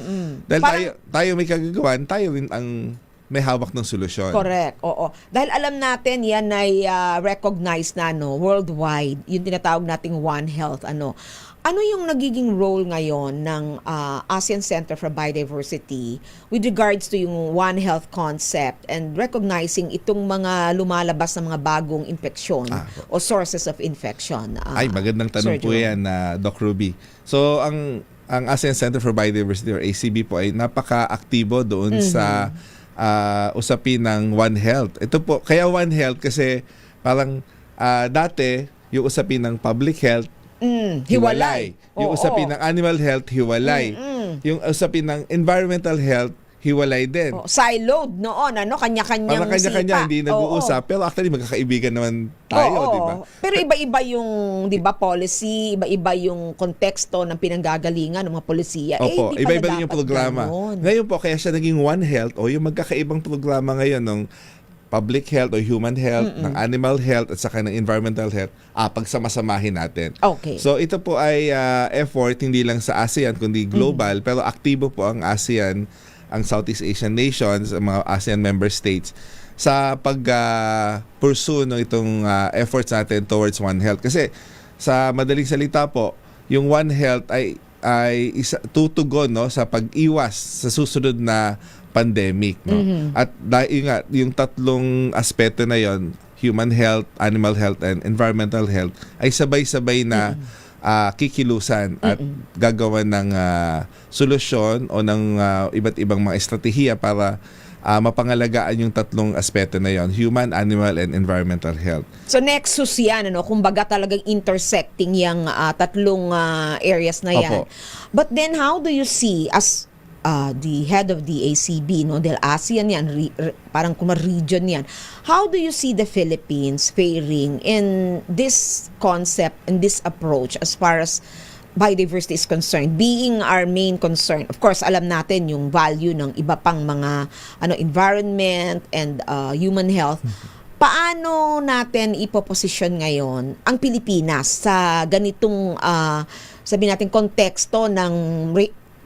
dahil tayo may kagagawan, tayo rin ang may hawak ng solusyon. Correct. Oo. Dahil alam natin yan ay recognized na worldwide, yung tinatawag nating One Health. Ano yung nagiging role ngayon ng ASEAN Center for Biodiversity with regards to yung One Health concept and recognizing itong mga lumalabas na mga bagong infeksyon o sources of infection? Magandang tanong po yan, Doc Ruby. So, ang ASEAN Center for Biodiversity or ACB po ay napaka-aktibo doon sa usapin ng One Health. Ito po, kaya One Health kasi parang dati yung usapin ng public health, hiwalay. Yung usapin ng animal health, hiwalay. Yung usapin ng environmental health, hiwalay din. Siloed noon, kanya-kanyang kanya-kanya, hindi nag-uusap. Pero actually, magkakaibigan naman tayo, di ba? Pero iba-iba yung, di ba, policy, iba-iba yung konteksto ng pinanggagalingan ng mga polisiya. Opo, iba-iba din yung programa. Ngayon po, kaya siya naging One Health o yung magkakaibang programa ngayon ng public health o human health, ng animal health at saka ng environmental health, pagsamasamahin natin. Okay. So ito po ay effort hindi lang sa ASEAN kundi global, pero aktibo po ang ASEAN, ang Southeast Asian nations, ang mga ASEAN member states sa pag-pursue itong efforts natin towards One Health. Kasi sa madaling salita po, yung One Health ay tutugon sa pag-iwas sa susunod na pandemic, no? At dahil nga yung tatlong aspeto na yon, human health, animal health and environmental health, ay sabay-sabay na kikilusan at gagawa ng solusyon o ng iba't ibang mga estratehiya para mapangalagaan yung tatlong aspeto na yon, human, animal and environmental health. So nexus yan, kumbaga talagang intersecting yung tatlong areas na yan. Opo. But then how do you see as the head of the ACB, dahil ASEAN yan, parang kuma-region yan. How do you see the Philippines faring in this concept, in this approach as far as biodiversity is concerned, being our main concern? Of course, alam natin yung value ng iba pang mga environment and human health. Paano natin ipoposisyon ngayon ang Pilipinas sa ganitong, sabi natin, konteksto ng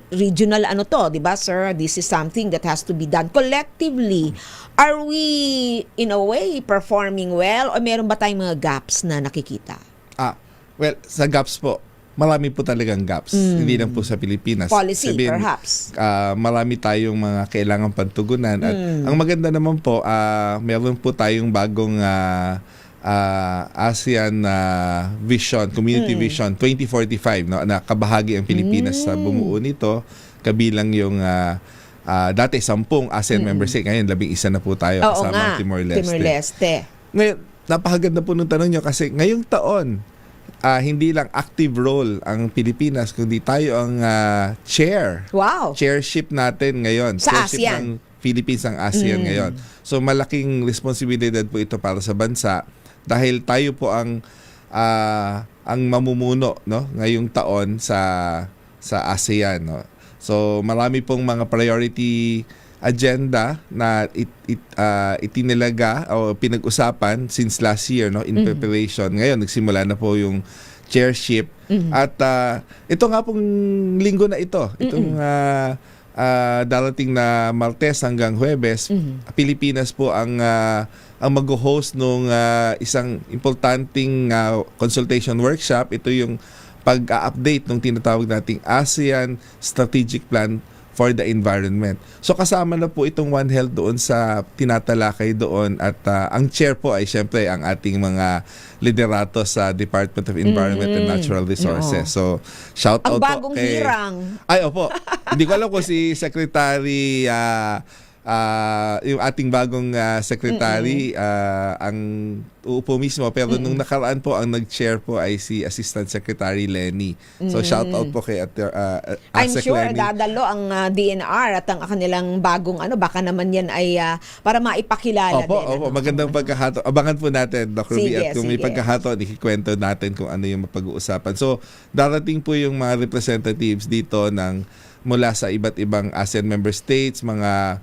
regional di ba, sir? This is something that has to be done collectively. Are we, in a way, performing well o meron ba tayong mga gaps na nakikita? Well, sa gaps po, marami po talagang gaps. Hindi lang po sa Pilipinas. Policy, perhaps. Marami tayong mga kailangang pantugunan. At ang maganda naman po, meron po tayong bagong ASEAN Vision, Community Vision 2045, no, na kabahagi ang Pilipinas sa bumuo nito, kabilang yung dati 10 ASEAN member state, ngayon 11 na po tayo kasama ang Timor-Leste. Ngayon, napakaganda po nung tanong nyo kasi ngayong taon, hindi lang active role ang Pilipinas, kundi tayo ang chairship natin ngayon. Sa Chairship ASEAN. ng Philippines ang ASEAN ngayon. So malaking responsibilidad po ito para sa bansa dahil tayo po ang mamumuno, no, ngayong taon sa ASEAN, no. So marami pong mga priority agenda na itinilaga o pinag-usapan since last year, no, in preparation. Ngayon nagsimula na po yung chairship at ito nga pong linggo na ito, itong darating na Martes hanggang Huwebes, Pilipinas po ang mag-host nung isang importanteng consultation workshop. Ito yung pag-update ng tinatawag nating ASEAN Strategic Plan for the Environment. So kasama na po itong One Health doon sa tinatalakay doon at ang chair po ay syempre ang ating mga liderato sa Department of Environment and Natural Resources. So shout out ang bagong po kay hirang. Ay opo. Hindi ko alam kung si Secretary yung ating bagong secretary ang uupo mismo, pero nung nakaraan po ang nag-chair po ay si Assistant Secretary Lenny. So shout out po kay I'm Asec sure Lenny. dadalo ang DNR at ang kanilang bagong baka naman yan ay para maipakilala din. Opo, magandang pagkakataon. Abangan po natin, Dr. B, Sige, at kung may sige. pagkakataon, ikikwento natin kung ano yung mapag-uusapan. So, darating po yung mga representatives dito mula sa iba't ibang ASEAN member states, mga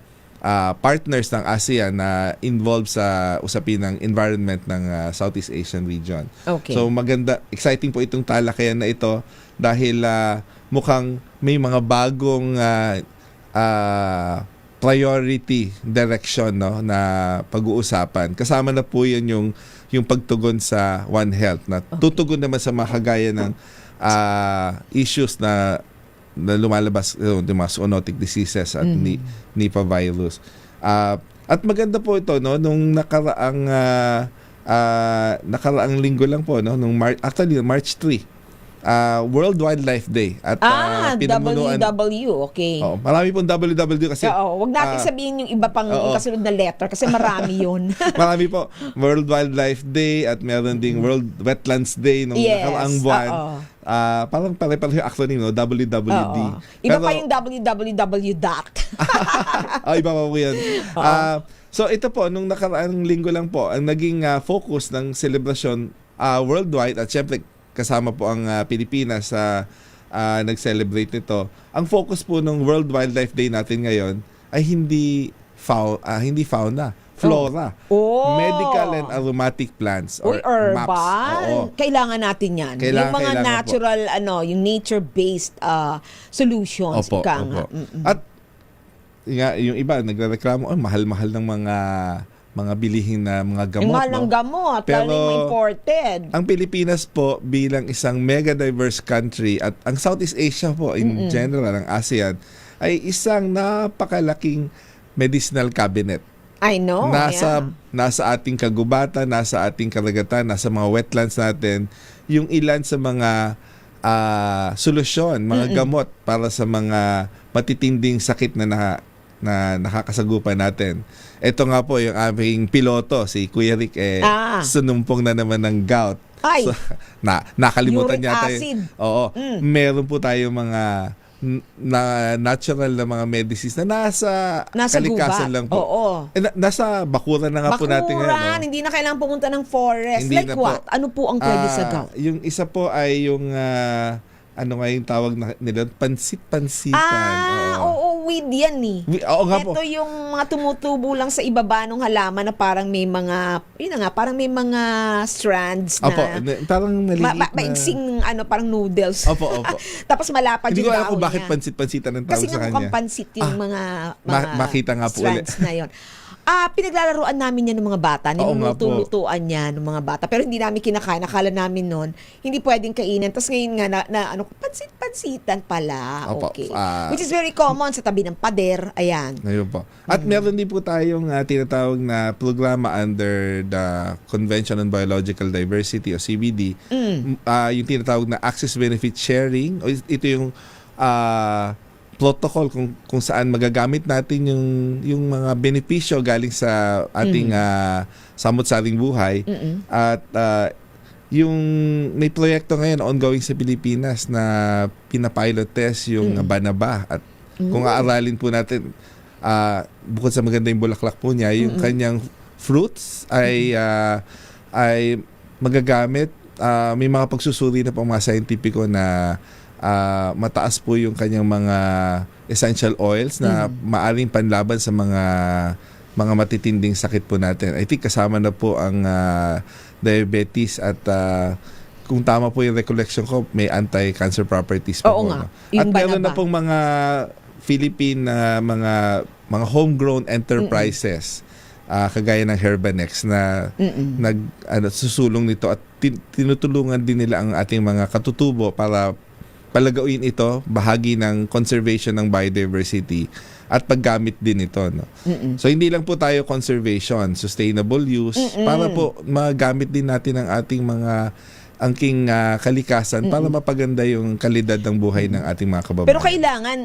partners ng ASEAN na involved sa usapin ng environment ng Southeast Asian region. Okay. So maganda, exciting po itong talakayan na ito dahil mukhang may mga bagong priority direction, no, na pag-uusapan. Kasama na po yan yung pagtugon sa One Health na tutugon naman sa mga kagaya ng issues na lumalabas, yung mga zoonotic diseases at Nipah virus. At maganda po ito, no, nung nakaraang linggo lang po, no, nung March 3, World Wildlife Day at pinamunuan. WW, okay. Marami pong WW kasi. Wag natin sabihin yung iba pang kasunod na letter kasi marami yun. Marami po. World Wildlife Day at meron ding World Wetlands Day nung nakaraang buwan. Parang pare-pareho yung acronym, no? WWD. Iba pa yung www. Iba pa po yan. So ito po, nung nakaraang linggo lang po, ang naging focus ng celebration worldwide at syempre kasama po ang Pilipinas sa nag-celebrate nito. Ang focus po ng World Wildlife Day natin ngayon ay hindi fauna, flora. Medical and aromatic plants or urban. MAPS. Kailangan natin yan. Yung mga natural, yung nature-based solutions. Opo. At yung iba, nagrereklamo, mahal-mahal ng mga bilihin na mga gamot. Mahal ng gamot, lalo yung imported. Ang Pilipinas po bilang isang mega diverse country at ang Southeast Asia po in general, ang ASEAN, ay isang napakalaking medicinal cabinet. I know. Nasa ating kagubatan, nasa ating karagatan, nasa mga wetlands natin, yung ilan sa mga solusyon, mga gamot para sa mga matitinding sakit na nakakasagupan natin. Ito nga po yung aming piloto, si Kuya Rick, sunumpong na naman ng gout. Ay! So, nakalimutan Uric yata. acid. Meron po tayo mga natural na mga medicines na nasa kalikasan gubat. lang po. Nasa bakuran na nga po natin ngayon. Bakuran, hindi na kailangan pumunta ng forest. Hindi like what? Ano po ang pwede sa gout? Yung isa po ay yung ano nga yung tawag nila? Pansit-pansitan. Weed yan eh. Ito yung mga tumutubo lang sa ibaba ng halaman na parang may mga, parang may mga strands na. Parang naliit na. Maigsing, parang noodles. Opo. Tapos malapad Hindi yung ko alam dahon kung bakit niya. pansit-pansitan ang tawag Kasi sa nga kanya. mukhang pansit yung mga makita nga po strands na yun. Pinaglalaraan namin yan ng mga bata. Oo nga po. Niluluto-lutuan yan ng mga bata. Pero hindi namin kinakain. Nakala namin noon, hindi pwedeng kainin. Tapos ngayon nga, pansit-pansitan pala. Opo. Okay. Which is very common sa tabi ng pader. Ayan. Ngayon po. At meron din po tayong tinatawag na programa under the Convention on Biological Diversity o CBD. Yung tinatawag na Access Benefit Sharing. Ito yung protocol kung saan magagamit natin yung mga benepisyo galing sa ating samot-saring buhay. At yung may proyekto ngayon ongoing sa Pilipinas na pinapilot test yung banaba. At kung aaralin po natin, bukod sa maganda yung bulaklak po niya, yung kanyang fruits ay magagamit. May mga pagsusuri na pang mga scientifico na mataas po yung kanyang mga essential oils na maaring panlaban sa mga matitinding sakit po natin. I think kasama na po ang diabetes at kung tama po yung recollection ko, may anti-cancer properties pa po. Nga. No? At meron na pong mga Philippine mga homegrown enterprises kagaya ng Herbanex na susulong nito at tinutulungan din nila ang ating mga katutubo para palagawin ito bahagi ng conservation ng biodiversity at paggamit din ito. No? So hindi lang po tayo conservation, sustainable use, para po magamit din natin ang ating mga angking kalikasan para mapaganda yung kalidad ng buhay ng ating mga kababayan. Pero kailangan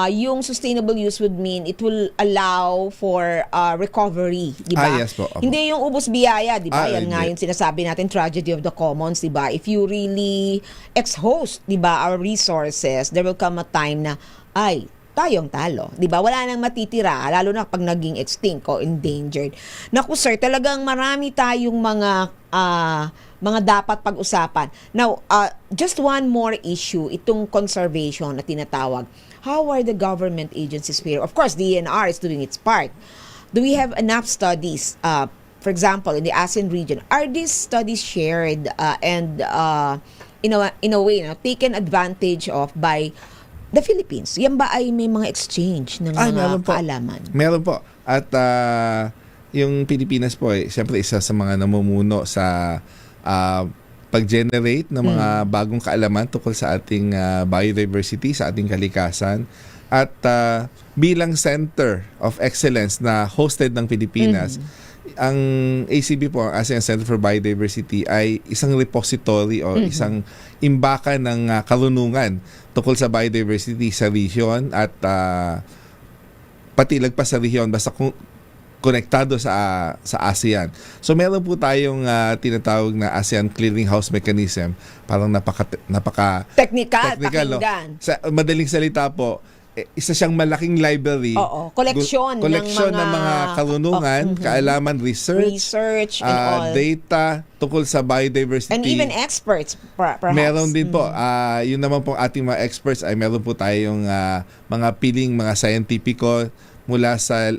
yung sustainable use would mean it will allow for recovery, di ba? Yes po. Hindi yung ubos biyaya, di ba? Yan nga hindi. yung sinasabi natin, tragedy of the commons, di ba? If you really exhaust, di ba, our resources, there will come a time na tayong talo. 'Di ba? Wala nang matitira lalo na pag naging extinct o endangered. Naku sir, talagang marami tayong mga dapat pag-usapan. Now, just one more issue, itong conservation na tinatawag. How are the government agencies faring? Of course, DNR is doing its part. Do we have enough studies? For example, in the ASEAN region, are these studies shared and in a way taken advantage of by the Philippines? Yan ba ay may mga exchange ng mga kaalaman? Meron po. At yung Pilipinas po siyempre isa sa mga namumuno sa pag-generate ng mga bagong kaalaman tungkol sa ating biodiversity, sa ating kalikasan. At bilang Center of Excellence na hosted ng Pilipinas, ang ACB po, ang ASEAN Center for Biodiversity, ay isang repository o isang imbakan ng karunungan tungkol sa biodiversity sa region at pati lagpas sa region basta konektado sa ASEAN. So meron po tayong tinatawag na ASEAN Clearinghouse Mechanism, parang napaka technical no? pakinggan. Sa madaling salita po, isa siyang malaking library. Collection ng mga karunungan, kaalaman, research and all. Data tungkol sa biodiversity. And even experts, perhaps. Meron din po. Yun naman po ating mga experts ay meron po tayong mga piling, mga scientifico mula sa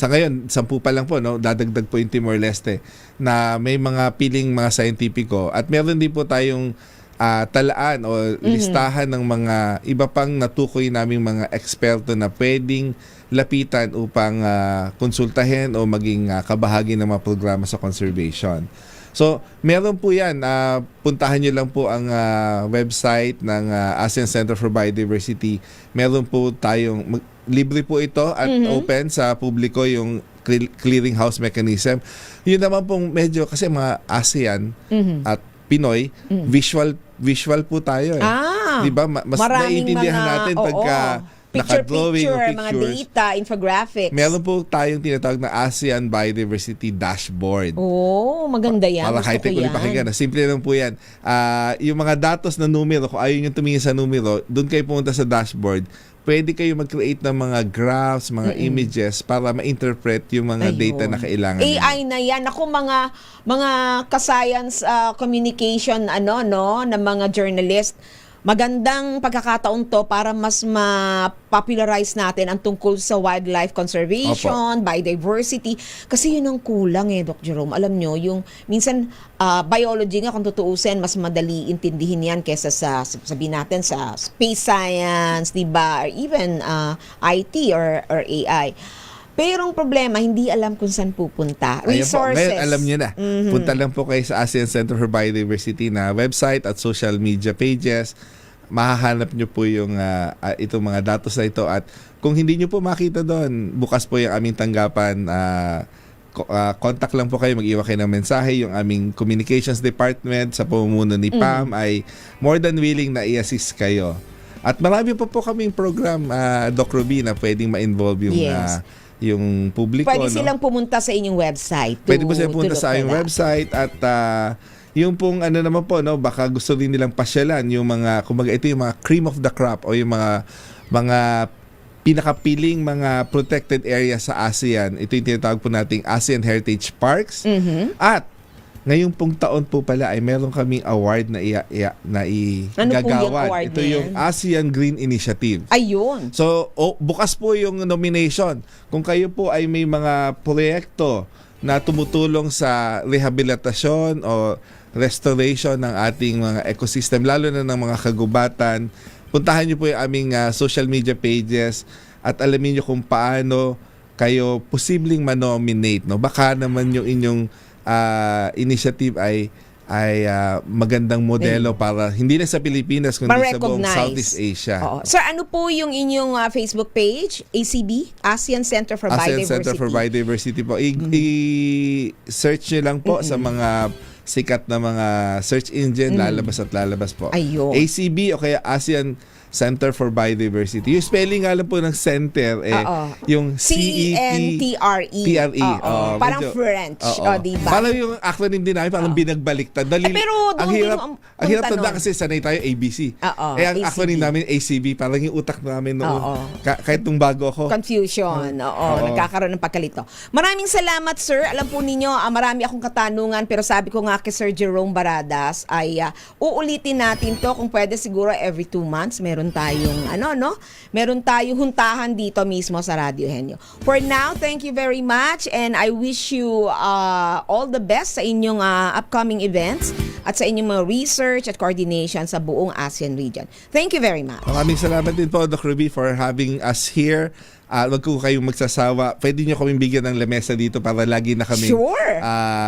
ngayon, 10 pa lang po, no? Dadagdag po yung Timor-Leste na may mga piling mga scientifico. At meron din po tayong talaan o listahan ng mga iba pang natukoy naming mga eksperto na pwedeng lapitan upang konsultahin o maging kabahagi ng mga programa sa conservation. So, meron po yan. Puntahan nyo lang po ang website ng ASEAN Center for Biodiversity. Meron po tayong, libre po ito at open sa publiko yung clearinghouse mechanism. Yun naman pong medyo, kasi mga ASEAN at Pinoy, visual po tayo. Diba? Mas naiintindihan natin pagka naka-drawing o pictures. Mga data, infographics. Meron po tayong tinatawag na ASEAN Biodiversity Dashboard. Maganda yan. Para high-tech ulit pakinggan. Simple lang po yan. Yung mga datos na numero, kung ayaw nyo tumingin sa numero, doon kayo pumunta sa dashboard. Pwede kayo mag-create ng mga graphs, mga images para ma-interpret yung mga data na kailangan. AI na yan. Ako, mga ka-science communication na mga journalist, magandang pagkakataon to para mas ma-popularize natin ang tungkol sa wildlife conservation, biodiversity. Kasi yun ang kulang Doc Jerome. Alam nyo, yung minsan biology nga kung tutuusin, mas madali intindihin yan kesa sa, sabihin natin, sa space science, diba? Or even IT or AI. Pero ang problema, hindi alam kung saan pupunta. Ayan po, Resources. ngayon alam niyo na. Mhm. Punta lang po kayo sa ASEAN Center for Biodiversity na website at social media pages. Mahahanap niyo po yung itong mga datos na ito, at kung hindi niyo po makita doon, bukas po yung aming tanggapan. Contact lang po kayo, mag-iwan kayo ng mensahe. Yung aming communications department sa pamumuno ni Pam ay more than willing na i-assist kayo. At marami po kaming program, Doc Ruby, na pwedeng ma-involve yung Yes. yung publiko. Pwede no? silang pumunta sa inyong website. Pwede po silang pumunta to sa look aming for that. website, at yung pong ano naman po, no, baka gusto rin nilang pasyalan yung mga, kumbaga ito yung mga cream of the crop o yung mga pinakapiling mga protected area sa ASEAN. Ito yung tinatawag po nating ASEAN Heritage Parks. At ngayong pong taon po pala ay meron kaming award na Ano po yung igagawan. award Ito na yung yan? ASEAN Green Initiative. Ayun. So, bukas po yung nomination. Kung kayo po ay may mga proyekto na tumutulong sa rehabilitasyon o restoration ng ating mga ecosystem, lalo na ng mga kagubatan, puntahan niyo po yung aming social media pages at alamin niyo kung paano kayo posibleng manominate. No? Baka naman yung inyong initiative ay magandang modelo para hindi na sa Pilipinas kundi sa buong Ma-recognize. Southeast Asia. Oo. Sir, ano po yung inyong Facebook page? ACB? ASEAN Center for ASEAN Biodiversity. Center for Biodiversity po. I-search nyo lang po sa mga sikat na mga search engine, lalabas at lalabas po. Ayun. ACB o kaya ASEAN Center for Biodiversity. Yung spelling nga lang po ng center, yung CENTRE. TRE. Oo. Parang medyo- French. Oo. Diba? Parang yung acronym din namin, parang binagbaliktad. pero doon ang din hirap, ang ang hirap punta tanda nun. kasi sanay tayo ABC. Oo, Ang ACB. acronym namin ACB, parang yung utak namin noon. Oo. Kahit nung bago ako. Confusion. Oo, Oo. nagkakaroon ng pagkalito. Maraming salamat, sir. Alam po ninyo, marami akong katanungan, pero sabi ko nga kay Sir Jerome Baradas ay uulitin natin to kung pwede siguro every 2 months meron tayong meron tayong huntahan dito mismo sa Radio Henyo. For now, thank you very much and I wish you all the best sa inyong upcoming events at sa inyong mga research at coordination sa buong ASEAN region. Thank you very much. Maraming salamat din po, Doc Ruby, for having us here. Wag ko kayong magsasawa. Pwede nyo kaming bigyan ng lamesa dito para lagi na kami Sure.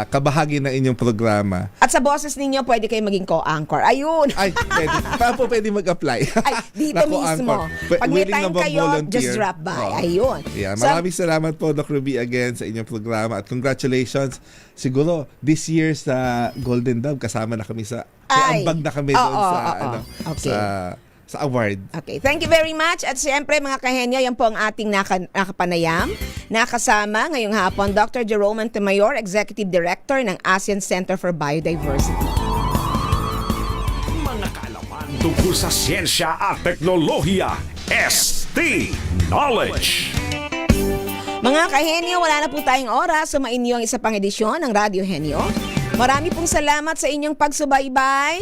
kabahagi ng inyong programa. At sa boses ninyo, pwede kayo maging co-anchor. Ayun. Ay, pwede. Paano po pwede mag-apply? Ay, dito Na mismo. co-anchor. Pag may Willing time na bang kayo, volunteer? just drop by. Oo. Ayun. Yeah, So, maraming salamat po, Doc Ruby, again sa inyong programa. At congratulations. Siguro, this year sa Golden Dove, kasama na kami sa... Ay. ambag na kami doon sa... Okay. sa award. Okay, thank you very much. At siyempre mga kahenyo, yan po ang ating nakapanayam. Nakasama ngayong hapon, Dr. Jerome Montemayor, Executive Director ng ASEAN Center for Biodiversity. Mga kaalaman tungkol sa siyensya at teknolohiya. ST Knowledge. Mga kahenyo, wala na po tayong oras. Sumainyo ang isa pang edisyon ng Radio Henyo. Marami pong salamat sa inyong pagsubaybay.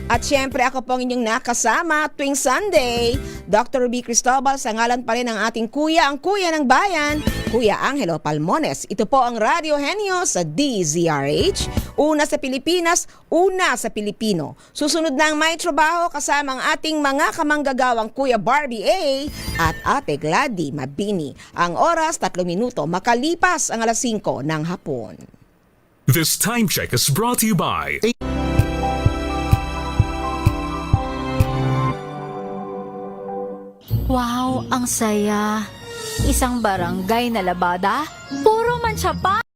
At syempre ako po ang inyong nakasama tuwing Sunday, Dr. Ruby Cristobal, sa ngalan pa rin ng ating kuya, ang kuya ng bayan, Kuya Angelo Palmones. Ito po ang Radio Henyo sa DZRH. Una sa Pilipinas, una sa Pilipino. Susunod na ang may trabaho kasama ang ating mga kamanggagawang Kuya Barbie A at Ate Gladys Mabini. Ang oras, 3 minuto, makalipas ang 5:00 ng hapon. This time check is brought to you by Wow, ang saya. Isang barangay na labada, puro mancha pa.